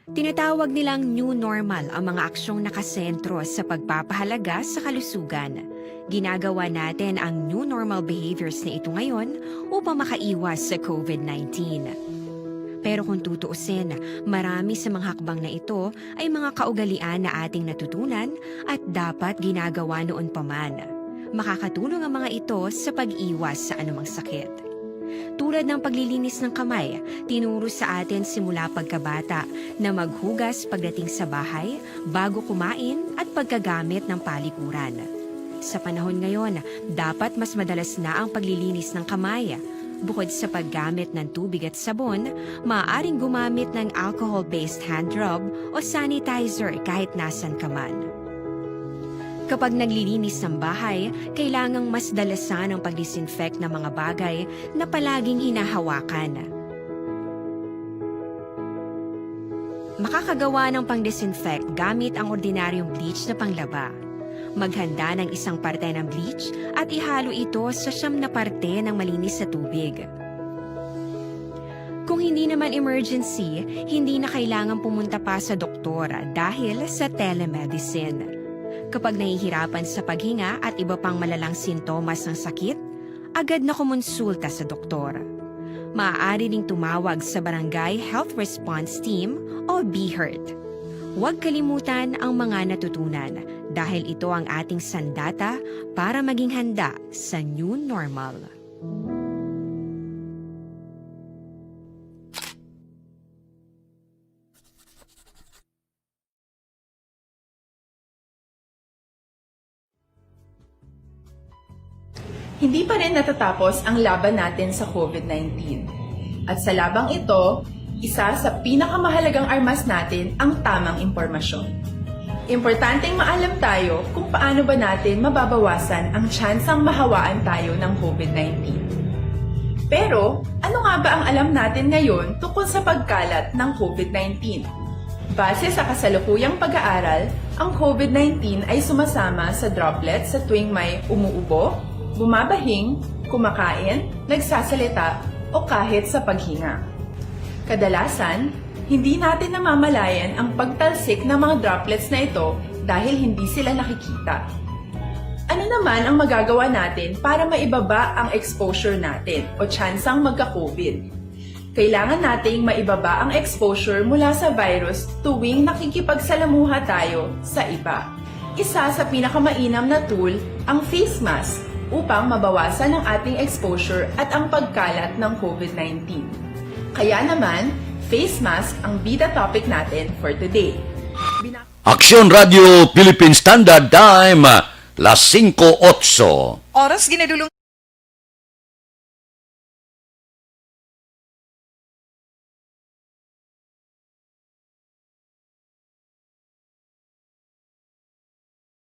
Tinatawag nilang new normal ang mga aksyong nakasentro sa pagpapahalaga sa kalusugan. Ginagawa natin ang new normal behaviors na ito ngayon upang makaiwas sa COVID-19. Pero kung tutuusin, marami sa mga hakbang na ito ay mga kaugalian na ating natutunan at dapat ginagawa noon pa man. Makakatulong ang mga ito sa pag-iwas sa anumang sakit. Tulad ng paglilinis ng kamay, tinuro sa atin simula pagkabata na maghugas pagdating sa bahay, bago kumain at pagkagamit ng palikuran. Sa panahon ngayon, dapat mas madalas na ang paglilinis ng kamay. Bukod sa paggamit ng tubig at sabon, maaaring gumamit ng alcohol-based hand rub o sanitizer kahit nasan ka man. Kapag naglilinis ng bahay, kailangang mas dalasan ang pag-disinfect ng mga bagay na palaging hinahawakan. Makakagawa ng pang-disinfect gamit ang ordinaryong bleach na panglaba. Maghanda ng isang parte ng bleach at ihalo ito sa 9 na parte ng malinis na tubig. Kung hindi naman emergency, hindi na kailangan pumunta pa sa doktor dahil sa telemedicine. Kapag nahihirapan sa paghinga at iba pang malalang sintomas ng sakit, agad na kumonsulta sa doktor. Maaari ding tumawag sa Barangay Health Response Team o BHERT. Huwag kalimutan ang mga natutunan dahil ito ang ating sandata para maging handa sa new normal. Hindi pa rin natatapos ang laban natin sa COVID-19. At sa labang ito, isa sa pinakamahalagang armas natin ang tamang impormasyon. Importanteng maalam tayo kung paano ba natin mababawasan ang tsansang mahawaan tayo ng COVID-19. Pero, ano nga ba ang alam natin ngayon tungkol sa pagkalat ng COVID-19? Base sa kasalukuyang pag-aaral, ang COVID-19 ay sumasama sa droplets sa tuwing may umuubo, bumabahing, kumakain, nagsasalita, o kahit sa paghinga. Kadalasan, hindi natin namamalayan ang pagtalsik ng mga droplets na ito dahil hindi sila nakikita. Ano naman ang magagawa natin para maibaba ang exposure natin o tsansang magka-COVID? Kailangan nating maibaba ang exposure mula sa virus tuwing nakikipagsalamuha tayo sa iba. Isa sa pinakamainam na tool ang face mask upang mabawasan ang ating exposure at ang pagkalat ng COVID-19. Kaya naman, face mask ang bida topic natin for today. Aksyon Radio Philippine Standard Time, las 5:08. Oras ginadulong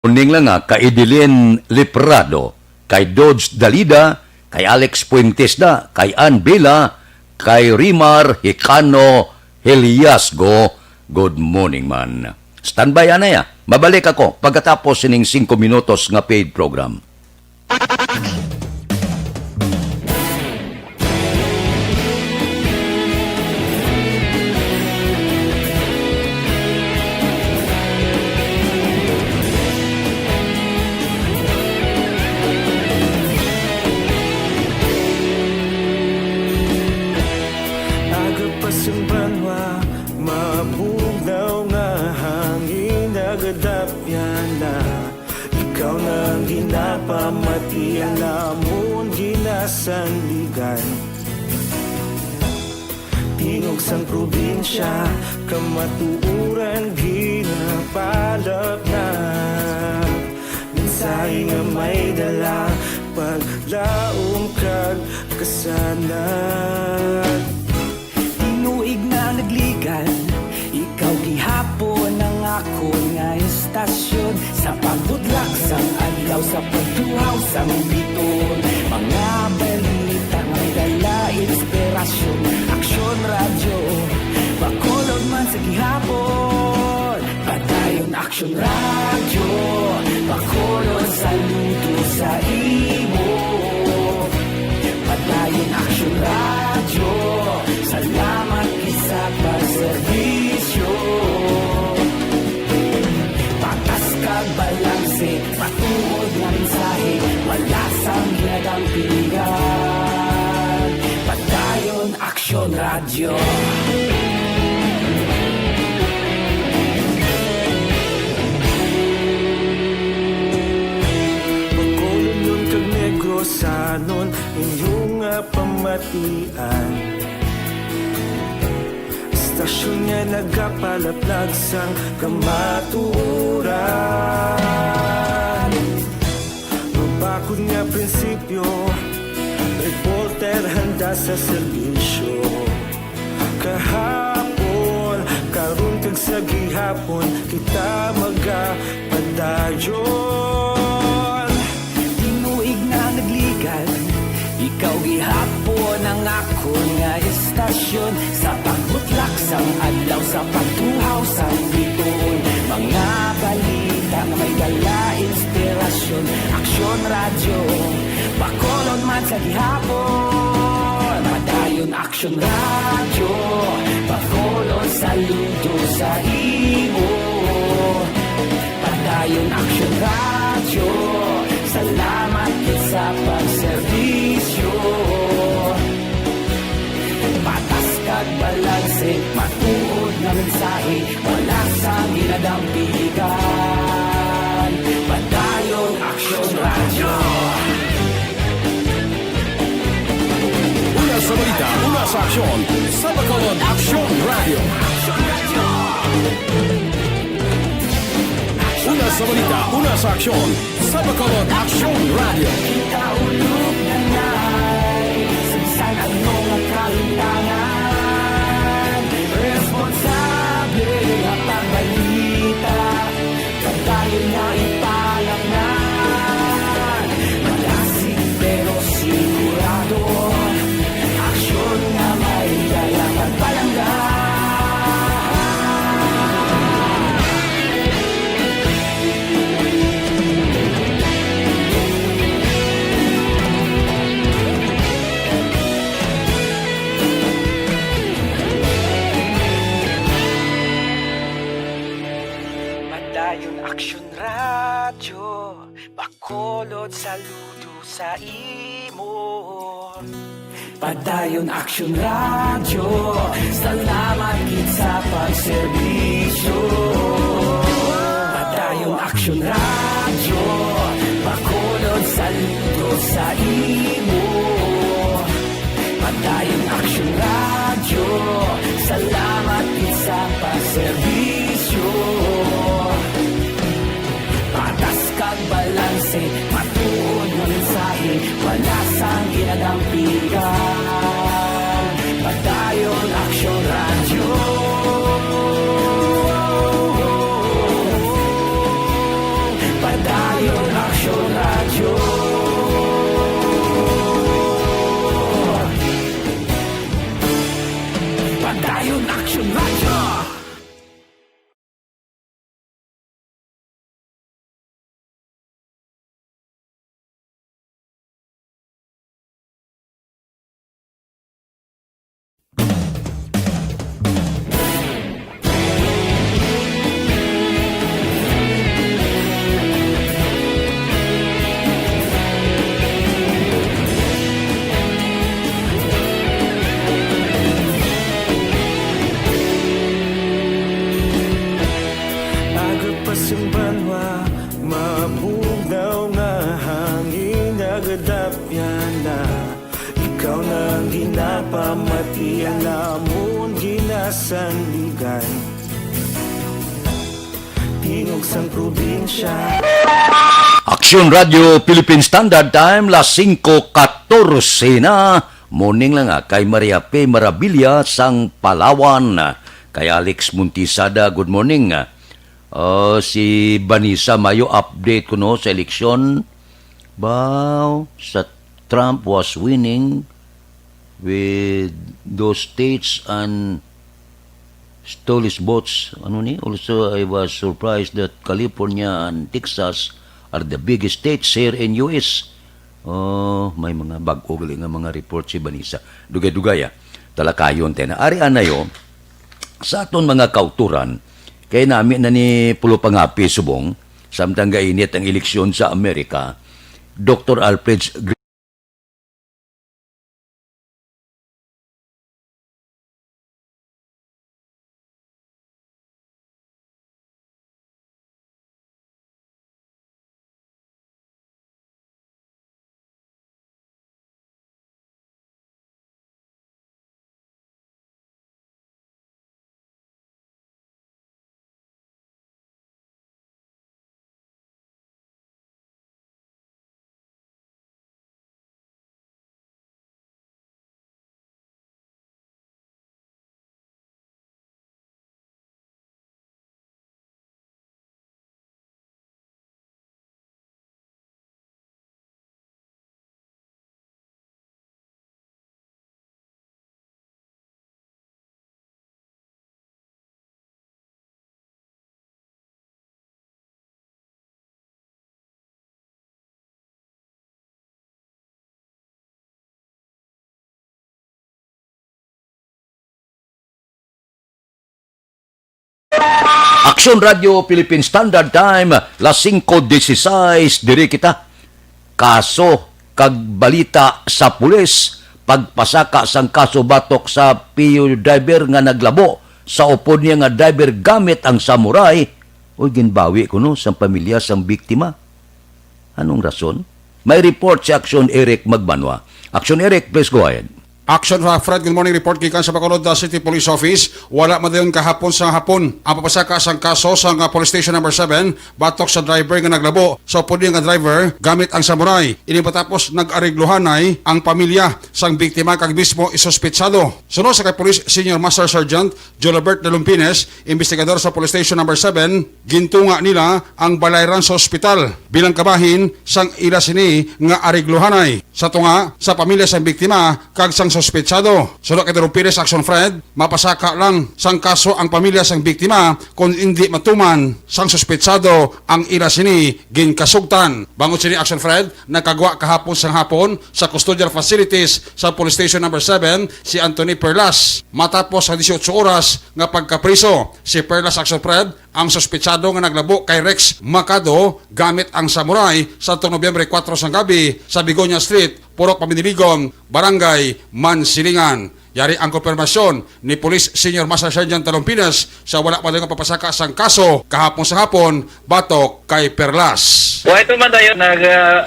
Uning lang nga, kay Idilin Liprado, kay Dodge Dalida, kay Alex Puentes da, kay Ann Villa, kay Rimar Hicano Heliasgo. Good morning man. Standby na ya. Mabalik ako pagkatapos sining 5 minutos nga paid program. Ikaw nang ginapamati ang namon ginasandigan. Tingog sang probinsya, kamatuuran ginapalap na. Mensahe nga may dala, paglaom kag kasanad. Tinuig na nagligan, ikaw gihapon ang ako nga istasyon. Sa pagbutlak sang adlaw, sa pagtuhaw sang biton, mga balita may dala inspirasyon. Aksyon radyo, bakolod man sa gihapon. Padayon Aksyon radyo, bakolod sa luto sa imo. Padayon Aksyon radyo, salamat isa pagserbisyo. Radyo. Pagkulong kag negrosanon inyong pamatian. Istasyon nga nagapalaplag sang kamaturan. Mabakod nga prinsipyo, reporter handa sa serbisyo. Kahapon, karon kag sa gihapon, kita magapadayon. Tinuig na nagligan, ikaw gihapon ang ako nga istasyon. Sa pagbutlak sang adlaw, sa pagtuhaw sang bituon. Mga balita nga may dala inspirasyon. Aksyon radyo, Bacolod man sa gihapon. Padayon aksyon radyo, Bacolod saludo sa imo. Padayon aksyon radyo, salamat sa pagserbisyo. Patas kag balanse, matuod na mensahe, wala sa ginadampigan. Padayon aksyon radyo. Una sa balita, una sa aksyon, sa Bacolod Aksyon Radio. Una sa balita, una sa aksyon, sa Bacolod Aksyon Radio. Kaulog na na'y Sinsan ang mga kalintangan. Responsable ang pagbalita, pagdayon na ipalaknan. Malasig pero sigurado, aksyon na may dala pagpalanggan. Padayon aksyon radyo, Bacolod saludo sa imo. Padayon aksyon radyo, salamat gid sa pagserbisyo. Padayon aksyon radyo, Bacolod saludo sa imo. Padayon aksyon radyo, salamat gid sa pagserbisyo. Patas kag balanse, matuod na mensahe, wala sang ginadampigan. Padayon aksyon radyo. Padayon aksyon radyo. Padayon aksyon radyo. Simbanwa, mabugaw nga hangin nagadapyan na. Ikaw na ang ginapamatian, namon ginasandigan. Tingog sang probinsya. Aksyon Radio Philippine Standard Time, las 5:14 na. Morning lang kay Maria P. Marabilia sang Palawan. Kay Alex Muntisada, good morning. Si Vanessa Mayo, update ko no sa eleksyon. Sa Trump was winning with those states and stole his votes. Also, I was surprised that California and Texas are the biggest states here in US. May mga bag-o nga mga report si Vanessa. Dugay-dugay talakayon na. Arian na yo, sa aton mga kauturan, kaya namin na ni Pulo Pangapi Subong, samtang gainit ang eleksyon sa Amerika, Dr. Alfred Aksyon Radio Philippine Standard Time, las 5:16, diri kita. Kaso kag balita sa pulis, pagpasaka sang kaso batok sa PU driver nga naglabo sa upod niya nga driver gamit ang samurai, o ginbawi ko no sa pamilya sang biktima. Anong rason? May report si Aksyon Eric Magbanwa. Aksyon Eric, please go ahead. Action Fred, good morning. Report gikan sa Bacolod City Police Office. Wala madayon kahapon sa hapon. Ang papasaka sang kaso sa Police Station number 7, batok sa driver nga naglabo sa upod nga driver gamit ang samurai. Ini patapos nag-arigluhanay ang pamilya sang biktima kag mismo isospetsado. Sunod sa kay Police Senior Master Sergeant Jolibert de Lumpines, investigador sa Police Station number 7, gintunga nila ang balayran sa ospital bilang kabahin sang ila sini nga arigluhanay. Sa tunga sa pamilya sang biktima kag sang sospetsado. Sunod kay Lumpines, Action Fred, mapasaka lang sang kaso ang pamilya sang biktima kung hindi matuman sang sospetsado ang ila sini ginkasugtan. Bangon sini Action Fred, nakagwa kahapon sang hapon sa custodial facilities sa Police Station number 7 si Anthony Perlas. Matapos ang 18 oras nga pagkapriso, si Perlas Action Fred ang sospetsado nga naglabo kay Rex Macado gamit ang samurai sa Nobyembre 4 sang gabi sa Bigonia Street, Purok Paminiligon, Barangay Mansilingan. Yari ang konfirmasyon ni Police Senior Master Sergeant Talompinas sa wala pa lang papasaka sang kaso kahapon sa hapon batok kay Perlas. Kung ito man tayo,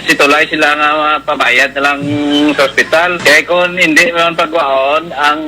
situlay sila nga pabayad na lang sa ospital. Kaya kung hindi man pagwaon, ang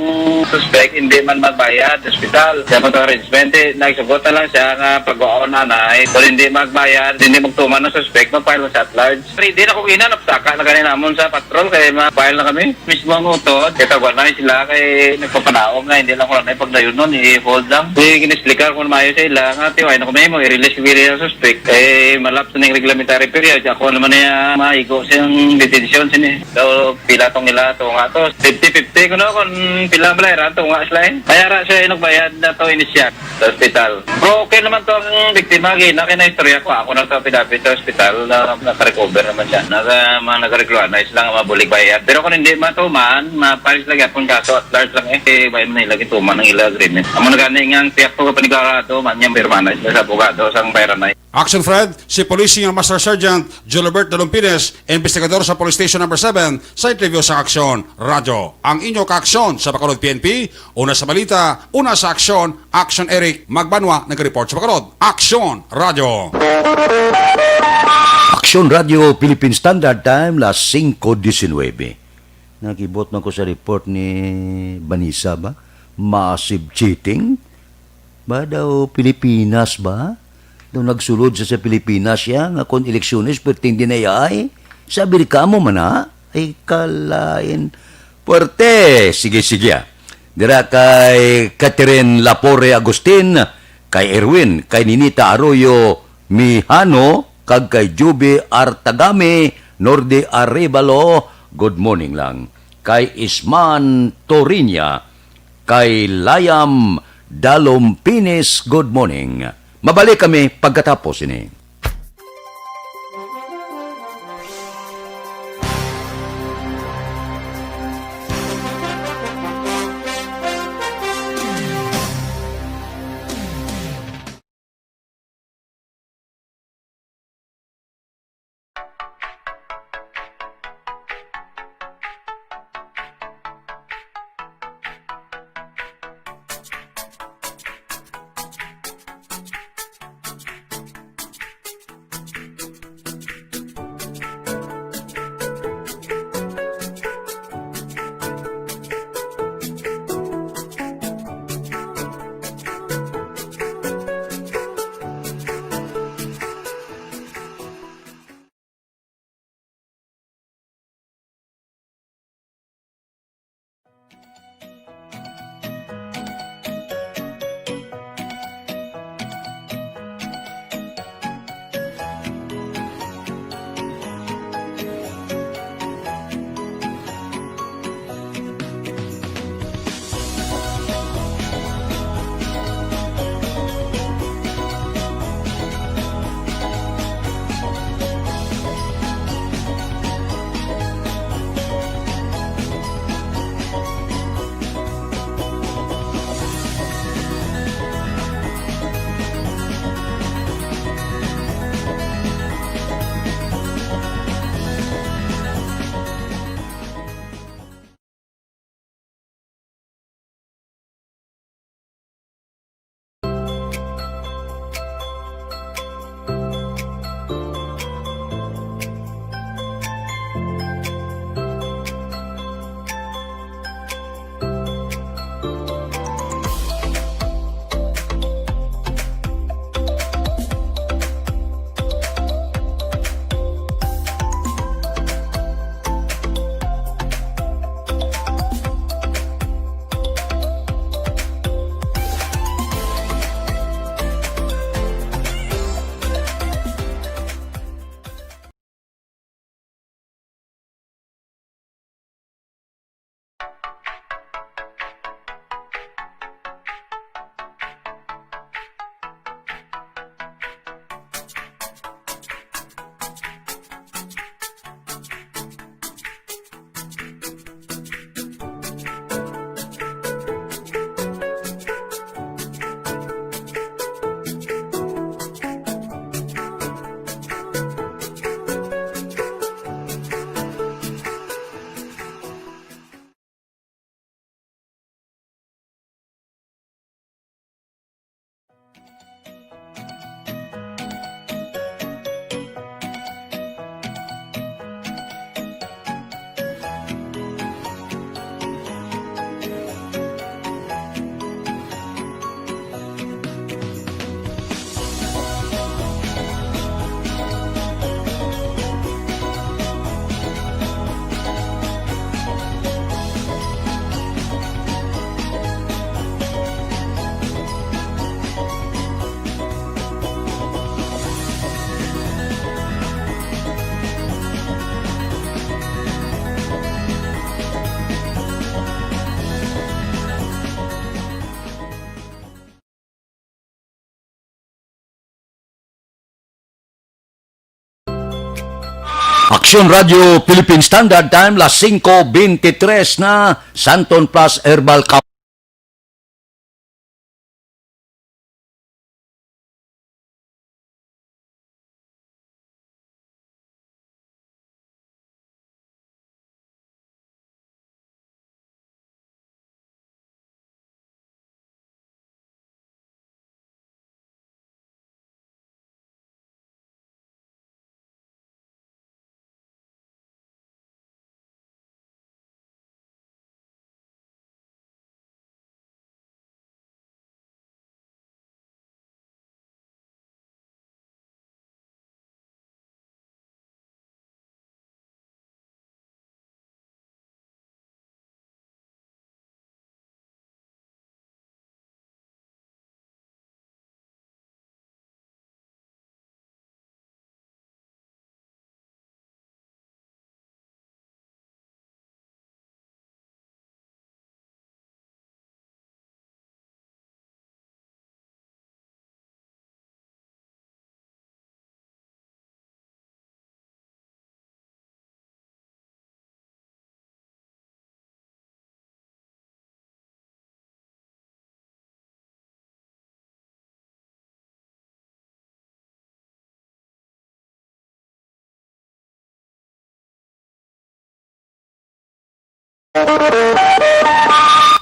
suspect hindi man magbayad sa ospital. Kaya pag arrangement, nagsugot na lang siya nga pagwaon nanay. Kung hindi magbayad, hindi magtuman ng suspect, mag-file sa at large. Pero hindi na kung napsaka na kanina namon sa patrol, kaya mag-file na kami. Mismo ang utod, kaya tagwan na sila, kaya nagpapanaog na, hindi lang ko lang na ipagdayon nun, i-hold lang. Kaya ginisplicar kung mayo sa ila, nga tiway na kami, mag-release yung video ng suspect. Kaya malapso na yung reglamentary period, ako naman na maigo siyang detention sini. So, pila tong nila, ito nga to. 50-50 kung pila balayran, ito nga sila. Mayara siya nagbayad na to inisyat sa hospital. Pero okay naman to ang biktima, gina na istorya ko. Ako na sa pinapit sa hospital, naka-recover naman siya. Naka-regluan na sila nga mabulig bayad. Pero kung hindi matuman, maparis lang yapon kaso at large lang bayan na ilagay tuman ng ila agreement. Amo na gani nga tiyak po panigarato, manyang birmana sa abogado sang bayaran na. Action Fred, si Police Senior Master Sergeant Jolibert de Lumpines, investigador sa Police Station number 7, sa interview sa Aksyon Radio. Ang inyo ka-aksyon sa Bacolod PNP, una sa balita, una sa aksyon, Action Eric Magbanwa, nag-report sa Bacolod. Aksyon Radio. Aksyon Radio Philippine Standard Time, las 5:19. Nakibot man ko sa report ni Vanessa ba? Massive cheating? Ba daw Pilipinas ba? Nung nagsulod sa Pilipinas siya, nga kung eleksyones, perting dinayay. Sabi ka mo man ha? Ay kalain. Puerte! Sige. Dira kay Catherine Lapore Agustin, kay Erwin, kay Ninita Arroyo Mihano, kag kay Juby Artagame, Nordi Arevalo, good morning lang. Kay Isman Torinya, kay Layam Dalompines, good morning. Mabalik kami pagkatapos ini. Action Radio Philippine Standard Time, las 5:23 na, Santon Plus Herbal Cup.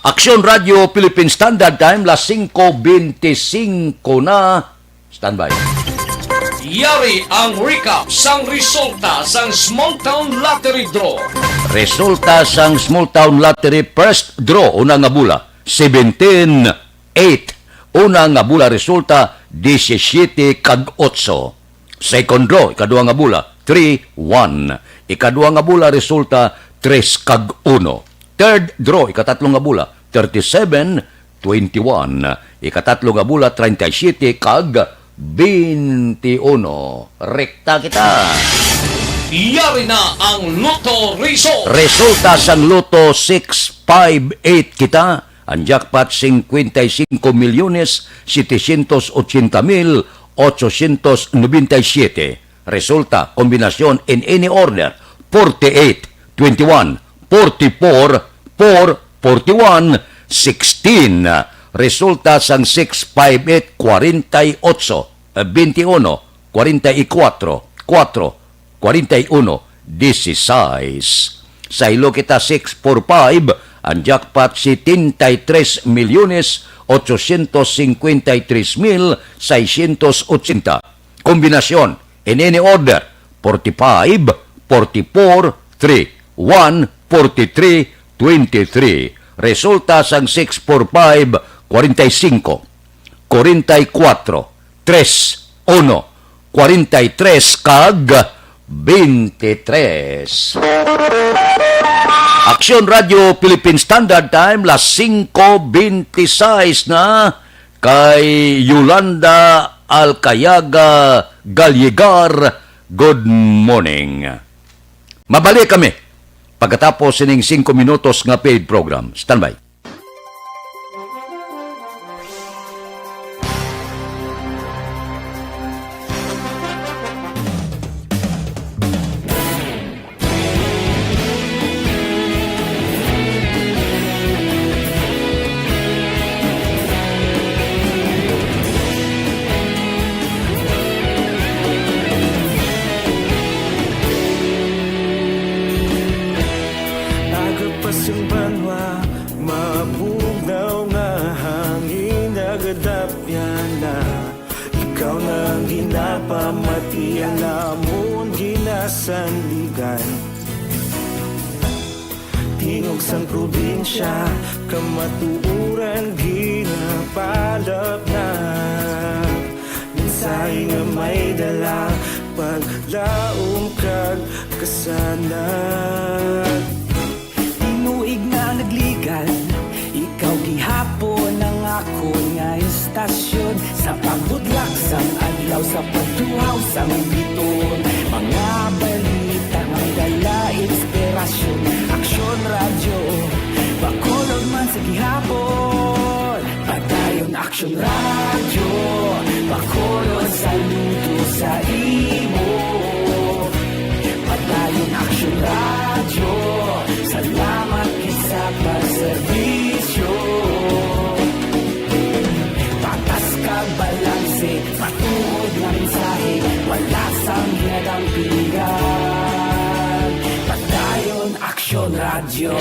Action Radio Philippine Standard Time, las 5:25 na. Standby. Yari ang recap sang resulta sang Small Town Lottery Draw. Resulta sang Small Town Lottery First Draw, una nga bula, 17-8. Una nga bula resulta, 17-8. Second draw, ikadua nga bula, 3-1. Ikadua nga bula resulta, 3-1. Third draw, ikatatlo nga bula, 37-21. Ikatatlo nga bula, 37-21. Rekta kita. Yari na ang Lotto Result. Resulta sang Lotto 658 kita. Ang jackpot 55,780,897. Resulta, kombinasyon in any order, 48, 21, 44, 4, 41, 16. Resulta sang 658, 48, 21, 44, 4, 41, 16. Sa ilo kita 645, ang jackpot 73,853,680. Kombinasyon, in any order, 45, 44, 3, 1, 43, 23. Resulta sang 645, 45, 44, 3, 1, 43 kag 23. Action Radio Philippine Standard Time, las 5:26 na, kay Yolanda Alcayaga Galyegar. Good morning. Mabalik kami pagkatapos sining 5 minutos nga paid program. Standby. Tingog sang probinsya, kamatuuran ginapalap na. Mensahe nga may dala, paglaom kag kasanag. Tinuig na nagligan, ikaw gihapon ang ako nga istasyon. Sa pagbudlak sang adlaw, sa pagtuhaw sang biton. Mga balita may dala inspirasyon. Aksyon radyo, bakolog man sa gihapon. Padayon Aksyon radyo, bakolog sa luto sa imo. Padayon Action Radio.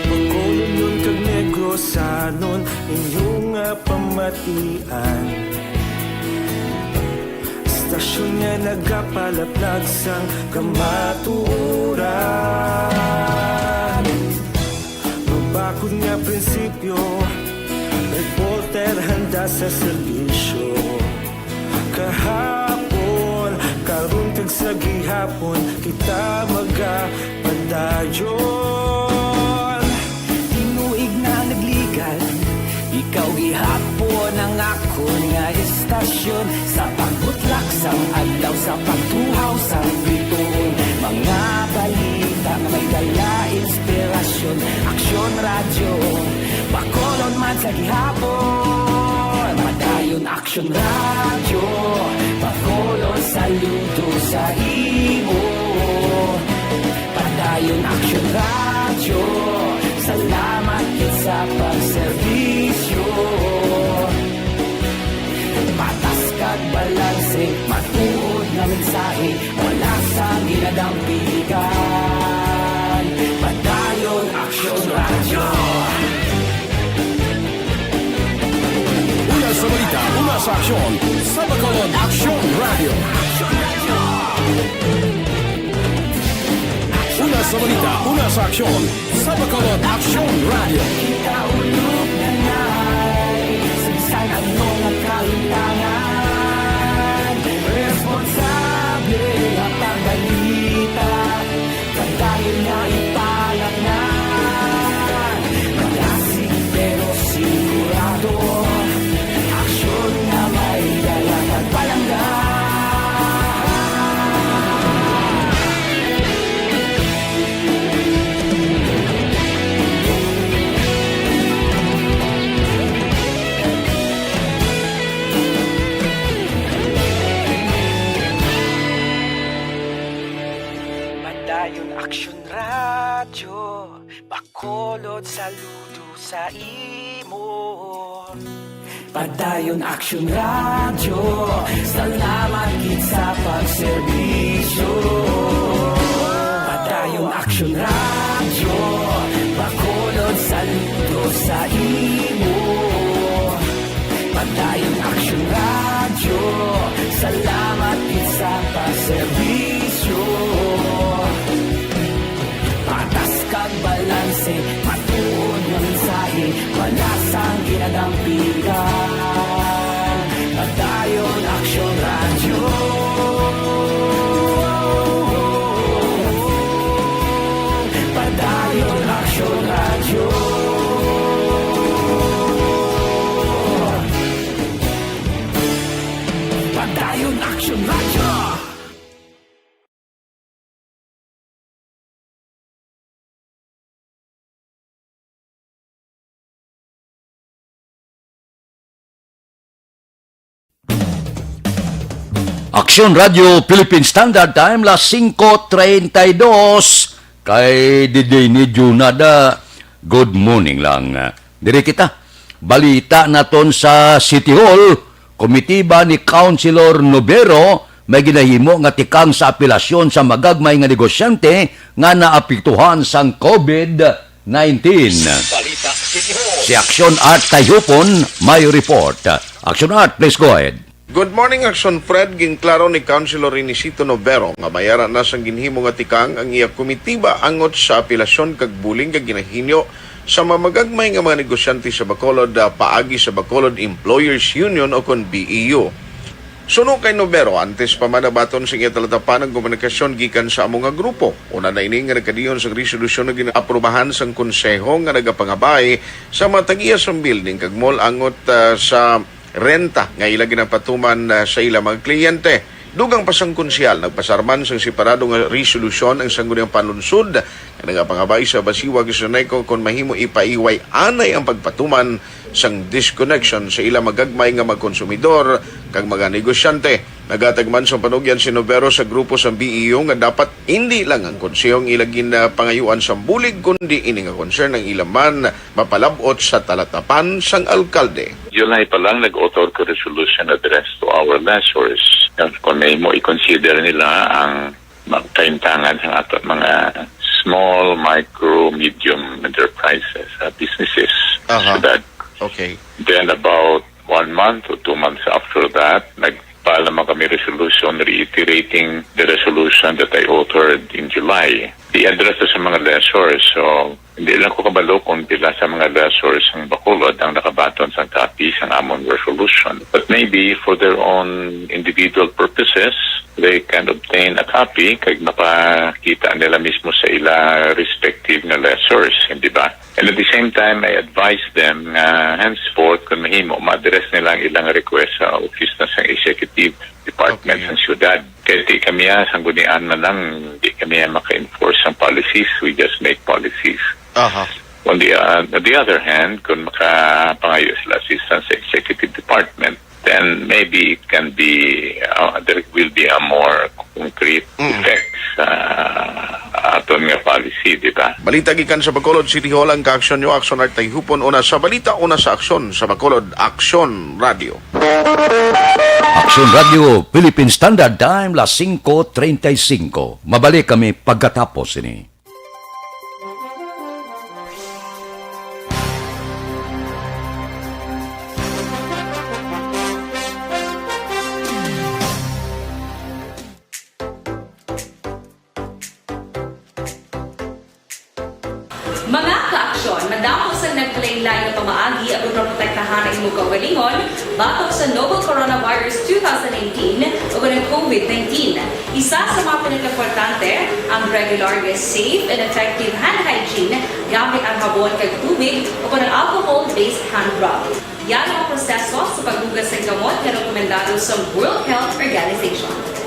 Makulong nun kag negrosanon inyong pamatian. Stasyon nga nagapalaplag sang kamaturan. Mabakod nga prinsipyo, reporter handa sa serbisyo. Kahapon, karun kag sa gihapon, kita magapadayon. Tinuig na nagligal, ikaw gihapon ang akon nga istasyon. Sa pagbutlak sang adlaw, sa pagtuhaw sang bituon, mga balita nga may dala inspirasyon. Aksyon Radio, Bacolod man sa gihapon. Padayon Aksyon Radio, Bacolod saludo sa imo. Padayon Aksyon Radio, salamat kit sa pagserbisyo. Patas kag balanse, matuod nga mensahe, wala sang ginadampigan. Padayon Aksyon Radio. Una sa balita, una sa aksyon, sa Bacolod Action Radio. Una sa balita, una sa aksyon, sa Bacolod Action Radio. Kaulog na na'y sabisan ang mga kalintangan. Responsable ang pagbalita, pagdayon na ipalat na. Malasig pero sigurado, aksyon na may dalang at palanggan. Padayon Aksyon Radio, Bacolod saludo sa imo. Padayon Aksyon Radio, salamat kit sa pagserbisyo. Padayon Aksyon Radio, Bacolod saludo sa imo. Padayon Aksyon Radio, salamat kit sa pagserbisyo. Patas kag balanse, matuod nga mensahe, wala sang ginadampigan. Padayon Aksyon Radio. Padayon Aksyon Radio. Padayon Aksyon Radio. Aksyon Radio Philippine Standard Time las 5:32 kay Didini Junada. Good morning lang. Diri kita. Balita naton sa City Hall, komitiba ni Councilor Novero may ginahimo nga tikang sa apelasyon sa magagmay nga negosyante nga naapektuhan sang COVID-19. Balita City Hall. Si Aksyon Art Tayupon may report. Aksyon Art, please go ahead. Good morning, Action Fred. Ginklaro ni Councilor Inisito Novero nga bayaran na sang ginhimo nga tikang ang iya komitiba angot sa apelasyon kag buling kag ginahinyo sa mamagagmay nga mga negosyante sa Bacolod paagi sa Bacolod Employers Union o kon BEU. Suno kay Novero, antes pa manabaton sa iya talatapan ng komunikasyon gikan sa among nga grupo. Una na ini nga nagkadiyon sa resolusyon na ginaaprobahan sang konseho nga nagapangabay sa matagiya sang building kag mall angot sa renta nga ila ginapatuman sa ilang mga kliyente. Dugang pasang konsyal, nagpasarman sa separado nga resolusyon ang sangguniang panunsod nga nagapangabay sa basiwag sa NECO kung mahimo ipaiway anay ang pagpatuman sang disconnection sa ilang magagmay nga magkonsumidor kag mga negosyante. Nagatagman sa panugyan si Novero sa grupo sa BEU nga dapat hindi lang ang konsehong ilagin na pangayuan sa bulig kundi ini nga concern ng ilaman mapalabot sa talatapan sang alkalde. July pa lang nag-author Kyoto Resolution addressed to our lessors. Kung may mo i-consider nila ang magkaintangan sa ato mga small, micro, medium enterprises, businesses. So that then about 1 month or 2 months after that, nagpala naman kami resolution reiterating the resolution that I authored in July. I-address sa mga lessors. So, hindi lang ko kabalo kung pila sa mga lessors ang Bacolod ang nakabaton sa copy sa among resolution. But maybe for their own individual purposes, they can obtain a copy kag mapakita nila mismo sa ila respective na lessors, hindi ba? And at the same time, I advise them henceforth kung mahimo, ma-address nila ang ilang request sa office na sa executive department ng syudad. Kaya di kami sanggunian na lang, di kami maka-enforce ang policies, we just make policies. On the other hand, kung makapangayo sila assistance sa executive department, then maybe it can be, there will be a more concrete effect sa aton nga policy, di ba? Balita gikan sa Bacolod City Hall ang ka-aksyon nyo, aksyon at hupon una sa balita, una sa aksyon sa Bacolod, Aksyon Radio. Aksyon Radio, Philippine Standard Time, las 5:35. Mabalik kami pagkatapos ini. Mga ka-aksyon, madamo sa nagpalaylay na pamaagi at protektahan ang imong kaugalingon batok sa novel coronavirus 2018 o ng COVID-19. Isa sa mga pinaka-importante ang regular, safe, and effective hand hygiene gamit ang habon kag tubig o ng alcohol-based hand rub. Yan ang proseso sa paghugas ng gamot na rekomendado sa World Health Organization.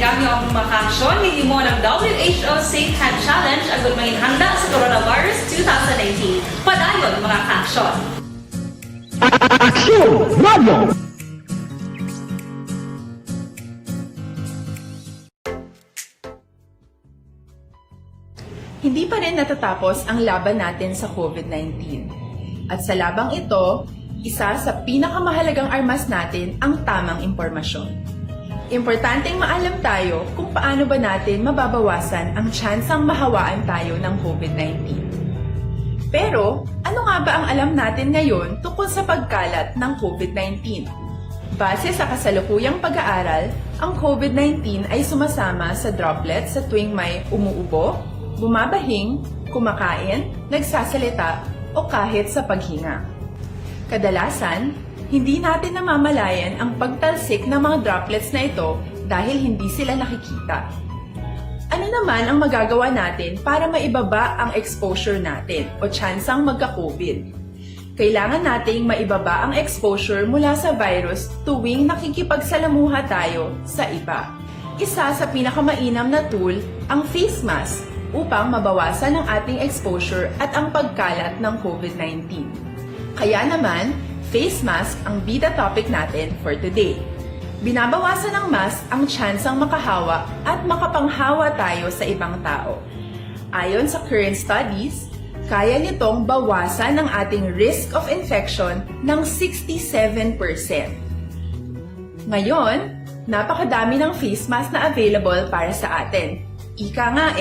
Kami ang makaksyon ni mo ng WHO Safe Hand Challenge ang gulmangin handa sa coronavirus 2019. Padayon mga kaaksyon. Aksyon Radio! Hindi pa rin natatapos ang laban natin sa COVID-19. At sa labang ito, isa sa pinakamahalagang armas natin ang tamang impormasyon. Importanteng maalam tayo kung paano ba natin mababawasan ang tsansang mahawaan tayo ng COVID-19. Pero, ano nga ba ang alam natin ngayon tungkol sa pagkalat ng COVID-19? Base sa kasalukuyang pag-aaral, ang COVID-19 ay sumasama sa droplets sa tuwing may umuubo, bumabahing, kumakain, nagsasalita, o kahit sa paghinga. Kadalasan, hindi natin namamalayan ang pagtalsik ng mga droplets na ito dahil hindi sila nakikita. Ano naman ang magagawa natin para maibaba ang exposure natin o tsansang magka-COVID? Kailangan nating maibaba ang exposure mula sa virus tuwing nakikipagsalamuha tayo sa iba. Isa sa pinakamainam na tool ang face mask upang mabawasan ang ating exposure at ang pagkalat ng COVID-19. Kaya naman, face mask ang bida topic natin for today. Binabawasan ng mask ang tsansang makahawa at makapanghawa tayo sa ibang tao. Ayon sa current studies, kaya nitong bawasan ang ating risk of infection ng 67%. Ngayon, napakadami ng face mask na available para sa atin. Ika nga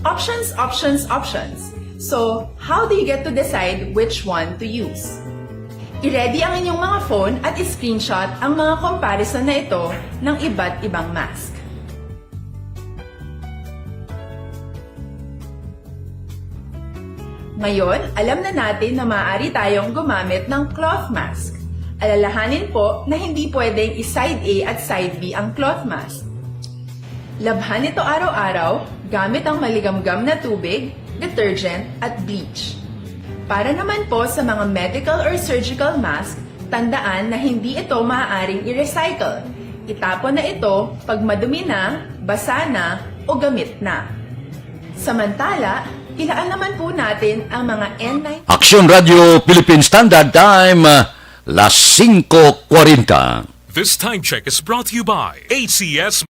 options, options, options. So, how do you get to decide which one to use? I-ready ang inyong mga phone at i-screenshot ang mga comparison na ito ng iba't ibang mask. Ngayon, alam na natin na maaari tayong gumamit ng cloth mask. Alalahanin po na hindi pwedeng i-side A at side B ang cloth mask. Labhan ito araw-araw gamit ang maligamgam na tubig, detergent at bleach. Para naman po sa mga medical or surgical mask, tandaan na hindi ito maaaring i-recycle. Itapon na ito pag madumi na, basa na o gamit na. Samantala, ilaan naman po natin ang mga N95. Aksyon Radio Philippine Standard Time, las 5:40. This time check is brought to you by ACS.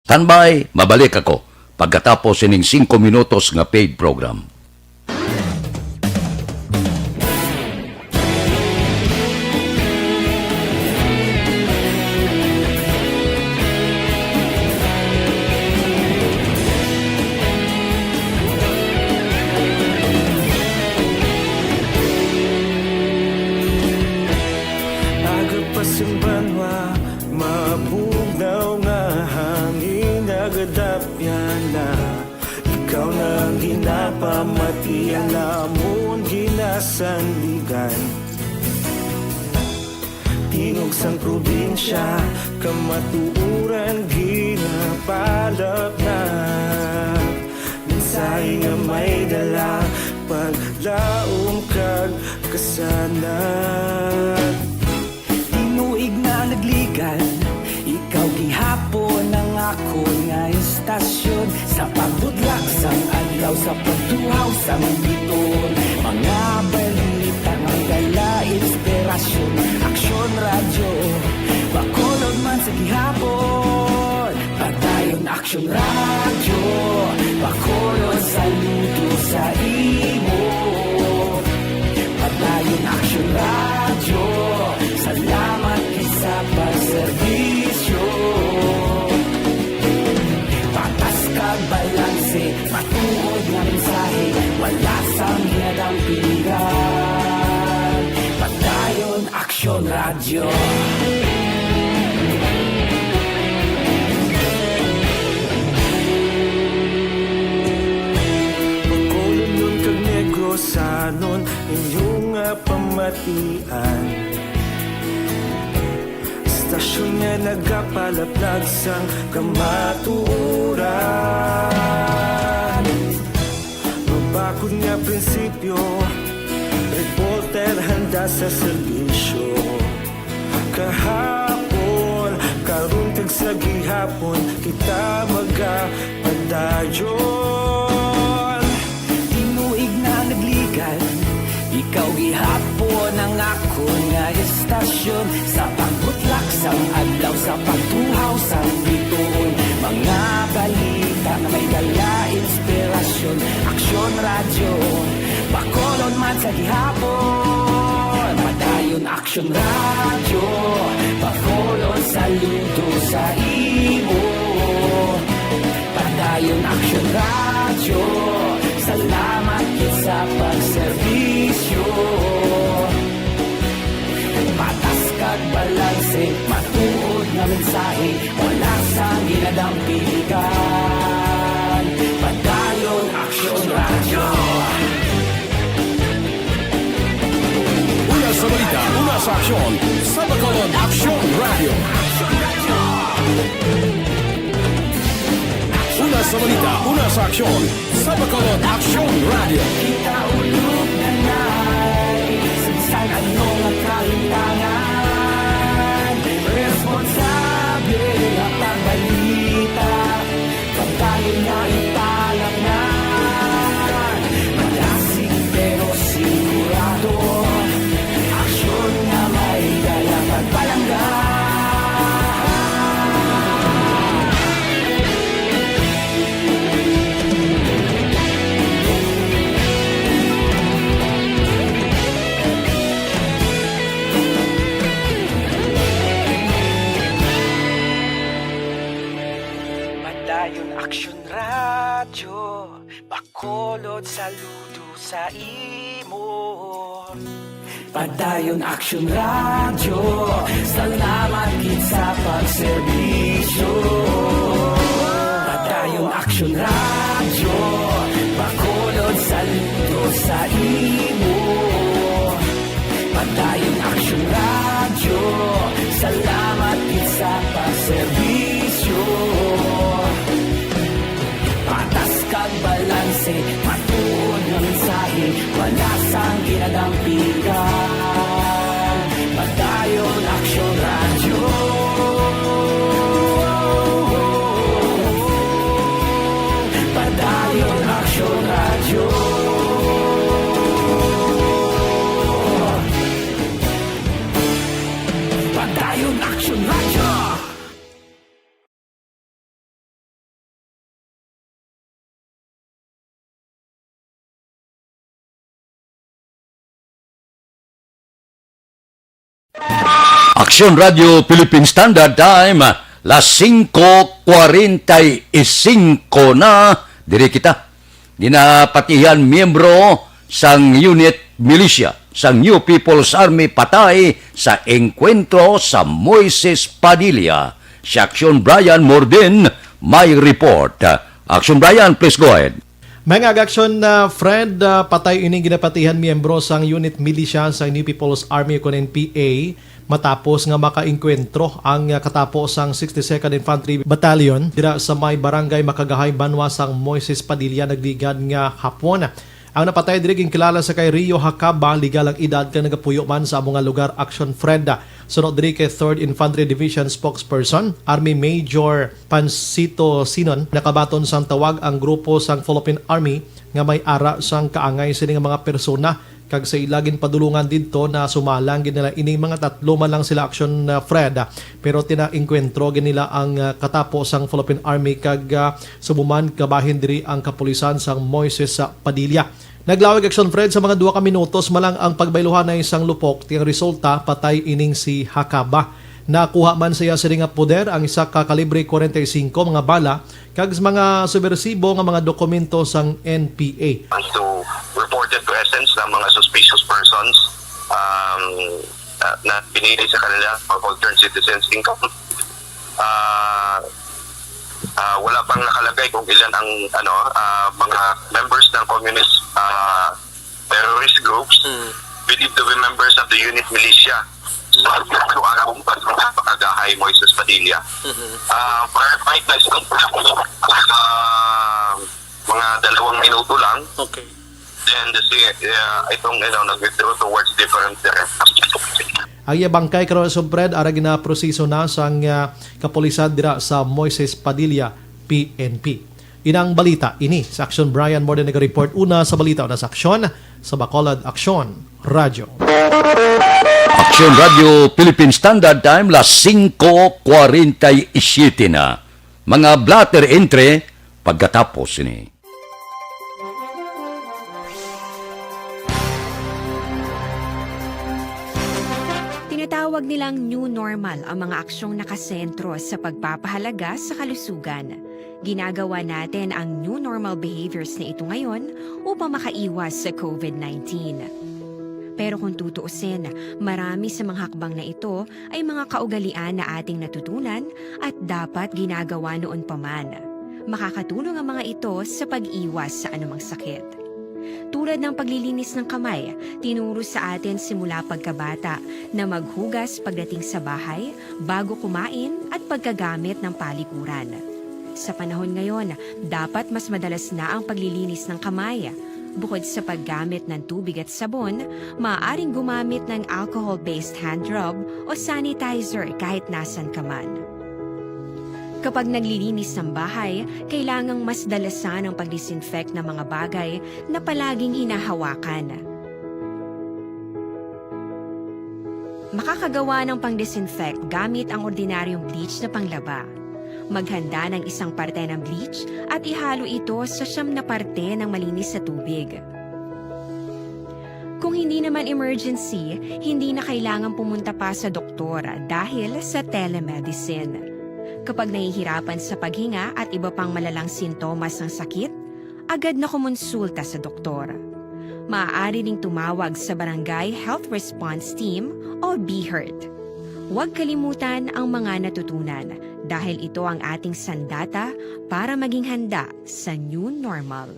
Standby, mabalik ako pagkatapos ining 5 minutos nga paid program. Agapasumbanwa, mabugnaw nga hangin agadapyan na. Ikaw na ang ginapamatian namon ginasandigan. Tingog sang probinsya, kamatuuran ginapalap na. Minsay nga may dala, paglaom kag kasanat. Tinuig na nagligan, ikaw gihapon ang ako nga istasyon. Sa pagbudlak sang adlaw, sa pagtuhaw sang biton. Mga balita nga dala inspirasyon. Aksyon radyo, bakolod man sa gihapon. Padayon aksyon radyo, bakolod saludo sa imo. Padayon aksyon radyo, salamat sa pagserbisyo. Patas kag balanse, matuod nga mensahe, wala sang hinadang pilihan. Padayon aksyon radyo. Pagkolon nun kag negrosanon, inyong pamatian. Stasyon nga nagapalaplag sang kamatuuran. Mabakod nga prinsipyo, reporter handa sa serbisyo. Kahapon, karon kag sa gihapon, kita magapadayon. Tinuig na nagligan, ikaw gihapon ang ako nga istasyon. Sa pagbutlak sang adlaw, sa pagtuhaw sang biton. Mga balita na may dala inspirasyon. Aksyon radyo, bakolon man sa gihapon. Padayon aksyon radyo, bakolon saludo sa imo. Padayon aksyon radyo, salamat sa pagserbisyo. Patas kag balanse, matuod nga mensahe, wala sang ginadang pilihan. Padayon aksyon radyo. Una sa balita, una sa aksyon, sa Bacolod Aksyon Radio. Una sa balita, una sa aksyon, sa Bacolod Aksyon Radio. Kita ulog na na'y sagsang anong ang kalintangan. Responsable ang pagbalita, pagkain na ipalang na. saludo sa imo. Padayon Action Radio, salamat gid sa pagserbisyo. Padayon Action Radio, bakolod saludo sa imo. Padayon Action Radio, salamat gid sa pagserbisyo. Patas kag balanse, matuod nga mensahe, wala sang ginadampigan. Padayon Action Radio. Padayon Action Radio. Padayon Action Radio. Action Radio Philippine Standard Time, las 5:45 na, diri kita. Dinapatihan miyembro sang unit militia sang New People's Army patay sa engkwentro sa Moises Padilla. Si Action Brian Morden may report. Action Brian, please go ahead. Mga aksyon na Fred, patay ining ginapatihan miyembro sang unit militia sa New People's Army o NPA matapos nga makainkwentro ang katapos ang 62nd Infantry Battalion dira sa may barangay Makagahay, Banwa sang Moises Padilla nagligad nga hapon. Ang napatay diri ginkilala sa kay Rio Hakaba, legal ang edad kang nagapuyo man sa mga lugar. Action Fred, sunod diri kay 3rd Infantry Division spokesperson Army Major Pansito Sinon, nakabaton sang tawag ang grupo sang Philippine Army nga may ara sang kaangay sini nga mga persona kag sa ilagin padulungan didto na sumalang nila ining mga tatlo man lang sila. Action Fred, pero tina-enkwentro nila ang katapos sang Philippine Army kag subuman kabahin diri ang kapulisan sang Moises Padilla. Naglawag Action Fred sa mga 2 ka minutos malang ang pagbayluhan na isang lupok. Tiyang resulta, patay ining si Hakaba. Nakuha man siya sa nga poder ang isa ka kalibre 45 mga bala kag mga subversibo nga mga dokumento sang NPA. To reported presence ng mga suspicious persons na pinili sa kanila for concerned citizens income. Wala pang nakalagay kung ilan ang mga members ng communist terrorist groups believed to be members of the unit militia. Makagahay Moises Padilla. Firefight na mga 2 minuto lang. Okay. Then itong nag-withdraw towards different Ang bangkay karon sa Fred ara ginaproseso na sang kapulisan dira sa Moises Padilla PNP. Inang balita ini sa Action Brian Morden nag-report una sa balita na sa Action sa Bacolod Action Radio. Action Radio Philippine Standard Time, las 5:47 na. Mga blatter entry pagkatapos ini. Tinatawag nilang new normal ang mga aksyong nakasentro sa pagpapahalaga sa kalusugan. Ginagawa natin ang new normal behaviors na ito ngayon upang makaiwas sa COVID-19. Pero kung tutuusin, marami sa mga hakbang na ito ay mga kaugalian na ating natutunan at dapat ginagawa noon pa man. Makakatulong ang mga ito sa pag-iwas sa anumang sakit. Tulad ng paglilinis ng kamay, tinuro sa atin simula pagkabata na maghugas pagdating sa bahay, bago kumain at pagkagamit ng palikuran. Sa panahon ngayon, dapat mas madalas na ang paglilinis ng kamay. Bukod sa paggamit ng tubig at sabon, maaaring gumamit ng alcohol-based hand rub o sanitizer kahit nasan ka man. Kapag naglilinis ng bahay, kailangang mas dalasan ang pag-disinfect ng mga bagay na palaging hinahawakan. Makakagawa ng pang-disinfect gamit ang ordinaryong bleach na panglaba. Maghanda ng isang parte ng bleach at ihalo ito sa 9 na parte ng malinis na tubig. Kung hindi naman emergency, hindi na kailangan pumunta pa sa doktor dahil sa telemedicine. Kapag nahihirapan sa paghinga at iba pang malalang sintomas ng sakit, agad na kumonsulta sa doktor. Maaari ring tumawag sa Barangay Health Response Team o BHERT. Huwag kalimutan ang mga natutunan dahil ito ang ating sandata para maging handa sa new normal.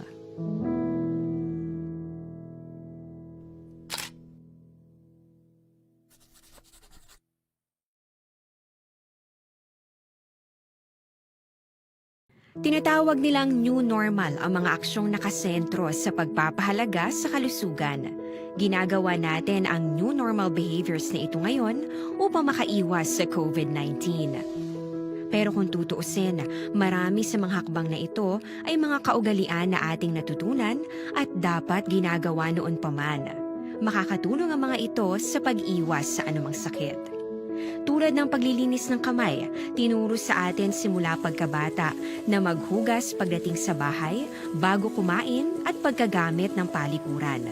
Tinatawag nilang new normal ang mga aksyong nakasentro sa pagpapahalaga sa kalusugan. Ginagawa natin ang new normal behaviors na ito ngayon upang makaiwas sa COVID-19. Pero kung tutuusin, marami sa mga hakbang na ito ay mga kaugalian na ating natutunan at dapat ginagawa noon pa man. Makakatulong ang mga ito sa pag-iwas sa anumang sakit. Tulad ng paglilinis ng kamay, tinuro sa atin simula pagkabata na maghugas pagdating sa bahay, bago kumain at pagkagamit ng palikuran.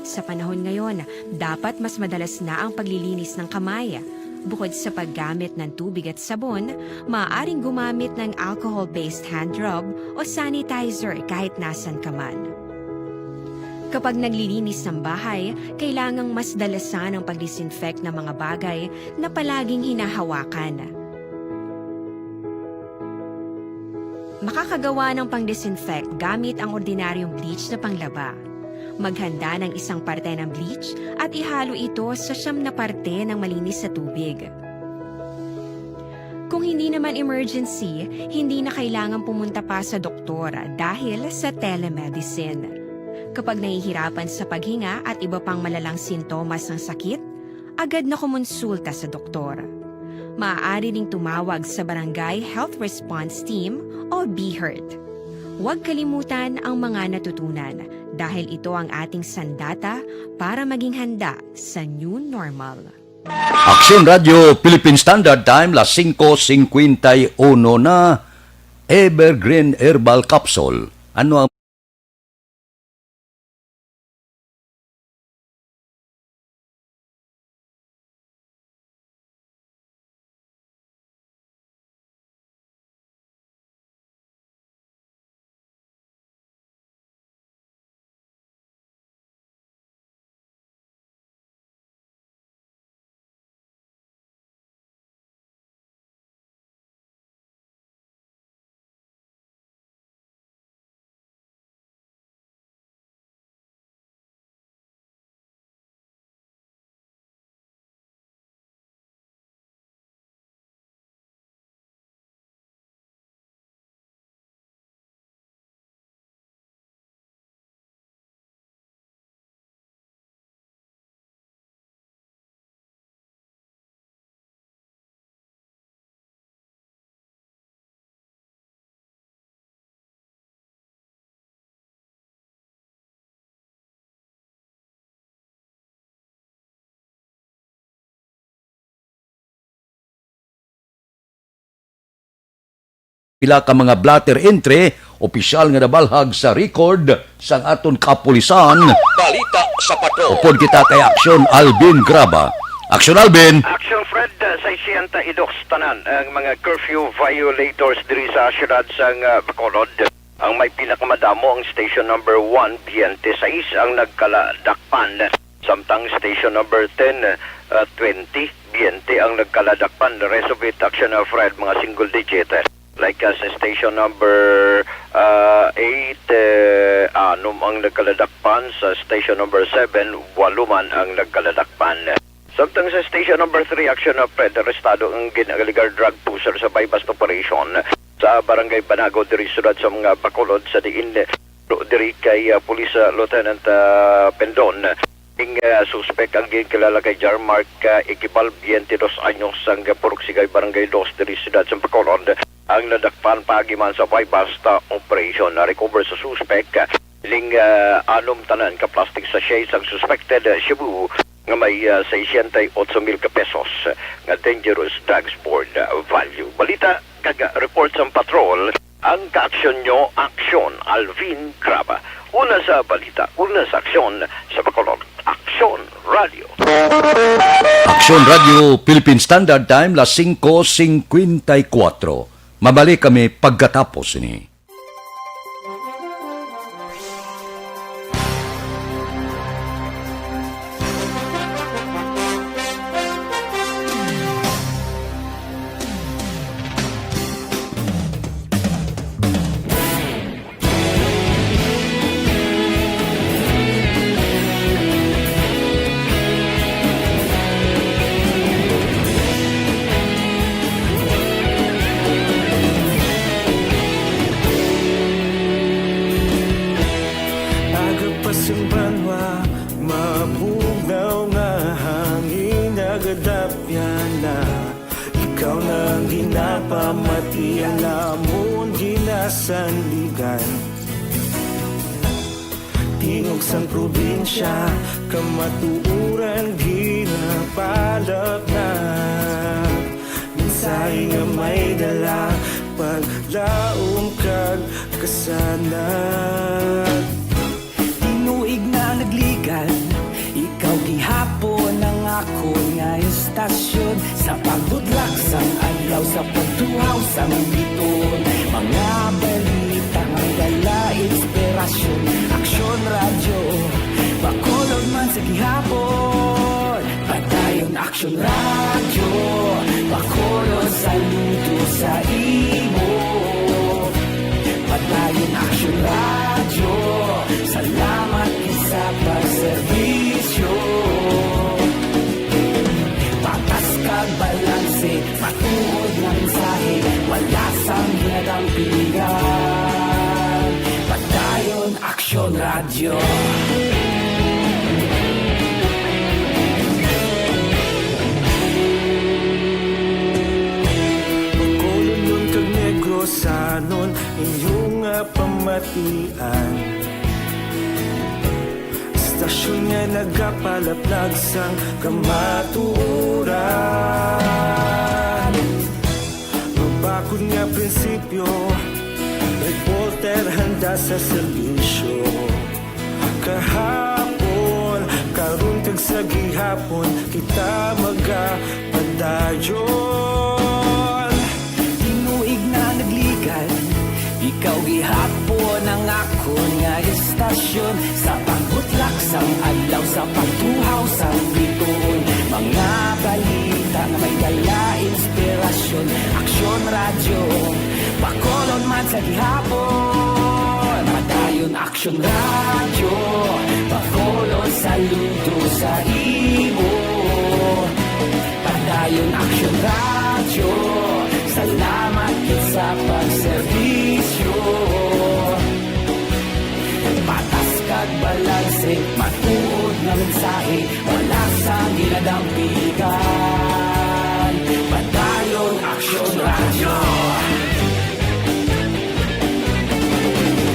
Sa panahon ngayon, dapat mas madalas na ang paglilinis ng kamay. Bukod sa paggamit ng tubig at sabon, maaaring gumamit ng alcohol-based hand rub o sanitizer kahit nasan ka man. Kapag naglilinis ng bahay, kailangang mas dalasan ang pag-disinfect ng mga bagay na palaging hinahawakan. Makakagawa ng pang-disinfect gamit ang ordinaryong bleach na panglaba. Maghanda ng isang parte ng bleach at ihalo ito sa 9 na parte ng malinis na tubig. Kung hindi naman emergency, hindi na kailangan pumunta pa sa doktor dahil sa telemedicine. Kapag nahihirapan sa paghinga at iba pang malalang sintomas ng sakit, agad na kumonsulta sa doktor. Maaari ring tumawag sa Barangay Health Response Team o BHERT. Huwag kalimutan ang mga natutunan dahil ito ang ating sandata para maging handa sa new normal. Aksyon Radio Philippine Standard Time, las 5:51 na. Evergreen Herbal Capsule. Ano ang pila ka mga blatter entry, opisyal nga nabalhag sa record sang aton kapulisan. Balita sa patrol. Upod kita kay Aksyon Alvin Graba. Aksyon Alvin! Action Fred, sa 62 tanan ang mga curfew violators diri sa syudad sang Bacolod. Ang may pinakamadamo ang station number 1, Biente 6 ang nagkaladakpan. Samtang station number 10, 20, Biente ang nagkaladakpan. The rest of it, Action Fred, mga single digit. Like sa station number 8, 6 ang nagkaladakpan. Sa station number 7, 8 ang nagkaladakpan. Samtang sa station number 3, Action Fred, arestado ang ginagaligar drug pusher sa bypass operation sa Barangay Banago, diri sudad sa mga Bacolod sa diin diri kay Police Lieutenant Pendon. Ang suspect ang ginakilala kay Jarmark Equipal, 22 anyos, ang Puruksigay Barangay 2 diri sudad sa Bacolod. Ang nadakpan pagiman sa bypass operation. Na-recover sa suspect ling 6 tanan ka plastic sachets ang suspected Cebu nga may 68,000 pesos nga dangerous drugs board value. Balita kaga report sa patrol ang kaaksyon nyo, Aksyon Alvin Graba. Una sa balita, una sa aksyon sa Bacolod. Aksyon Radio. Aksyon Radio Philippine Standard Time, las 5:54. Mabalik kami pagkatapos ini. Bugnaw nga hangin nagadapyan na ikaw nang ginapamatian namon ginasandigan. Tingog sang probinsya kamatuuran ginapalap na minsay nga may dala paglaom kag kasanag. Tinuig na nagligan, ikaw gihapon ang ako nga estasyon sa pagbudlak sang adlaw sa pagtuhaw sang biton. Mga balita nga dala inspirasyon, aksyon radyo bakolod man sa gihapon. Padayon aksyon radyo bakolod saludo sa imo. Padayon aksyon radyo, salamat sa pagserbisyo. Patas kag balanse, matuod ng mensahe, wala sang ginadampingan. Padayon aksyon radyo. Pagkolon kag negrosanon inyong pamatian. Stasyon nga nagapalaplag sang kamatuoran. Mabakod nga prinsipyo, reporter handa sa serbisyo. Kahapon, karun kag sa gihapon, kita magapadayon. Tinuig na nagligan, ikaw gihapon ang ako nga estasyon sa pagbutlak sang adlaw sa pagtuhaw sang biton. Mga balita na may dala inspirasyon, aksyon radyo bakolon man sa gihapon. Padayon aksyon radyo bakolon saludo sa imo. Padayon aksyon radyo, salamat sa pagserbisyo. Patas kag balanse, matuod na mensahe, wala sa ginadampigan. Padayon aksyon radyo.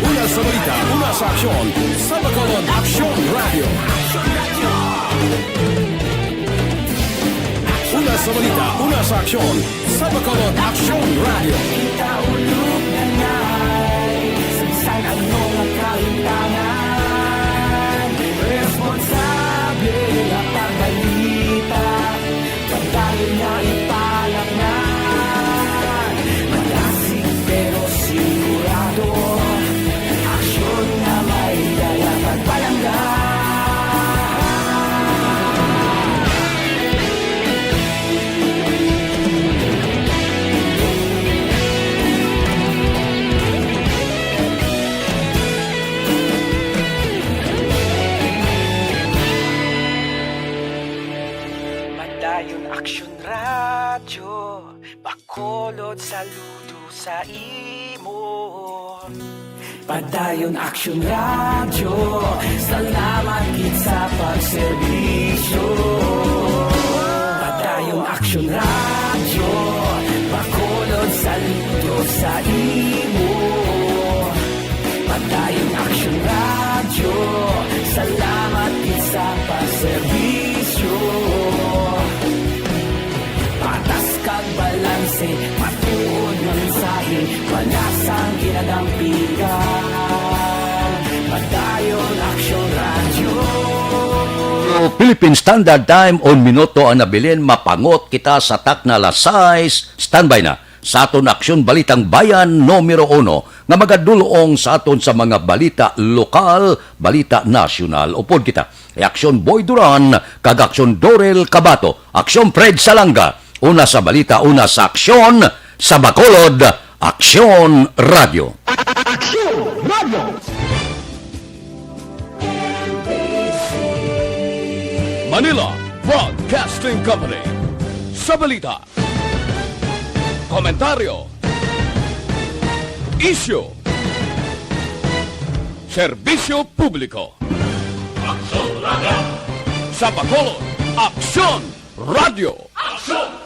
Una sa balita, una sa aksyon, sa Bacolod Aksyon Radio. Una sa balita, una sa aksyon, sa Bacolod Aksyon Radio. Kita ulog na ngay, sagsang ano ang kahintangan. Responsable na pagbalita, pagdayon na ipalak na. Malasig pero sigurado, aksyon na may dala pagpalanggan. Padayon aksyon radyo, bakolod saludo sa imo. Padayon aksyon radyo, salamat gid sa pagserbisyo. Padayon aksyon radyo, bakolod saludo sa imo. Padayon aksyon radyo, salamat gid sa pagserbisyo. Patas kag balanse, matuod na mensahe, wala sang ginadampigan. Padayon aksyon radyo. Philippine Standard Time on minuto ang nabilin, mapangot kita sa takna alas 6. Standby na sa aton aksyon balitang bayan numero 1 nga magadulong sa aton sa mga balita lokal, balita nasyonal. Upod kita aksyon Boy Duran kag aksyon Dorel Cabato, aksyon Fred Salanga. Una sa balita, una sa aksyon sa Bacolod Aksyon Radio. Aksyon Radio. Manila Broadcasting Company. Sa balita, komentaryo, isyu, serbisyo publiko. Aksyon Radio. Sa Bacolod, Aksyon Radio! Aksyon!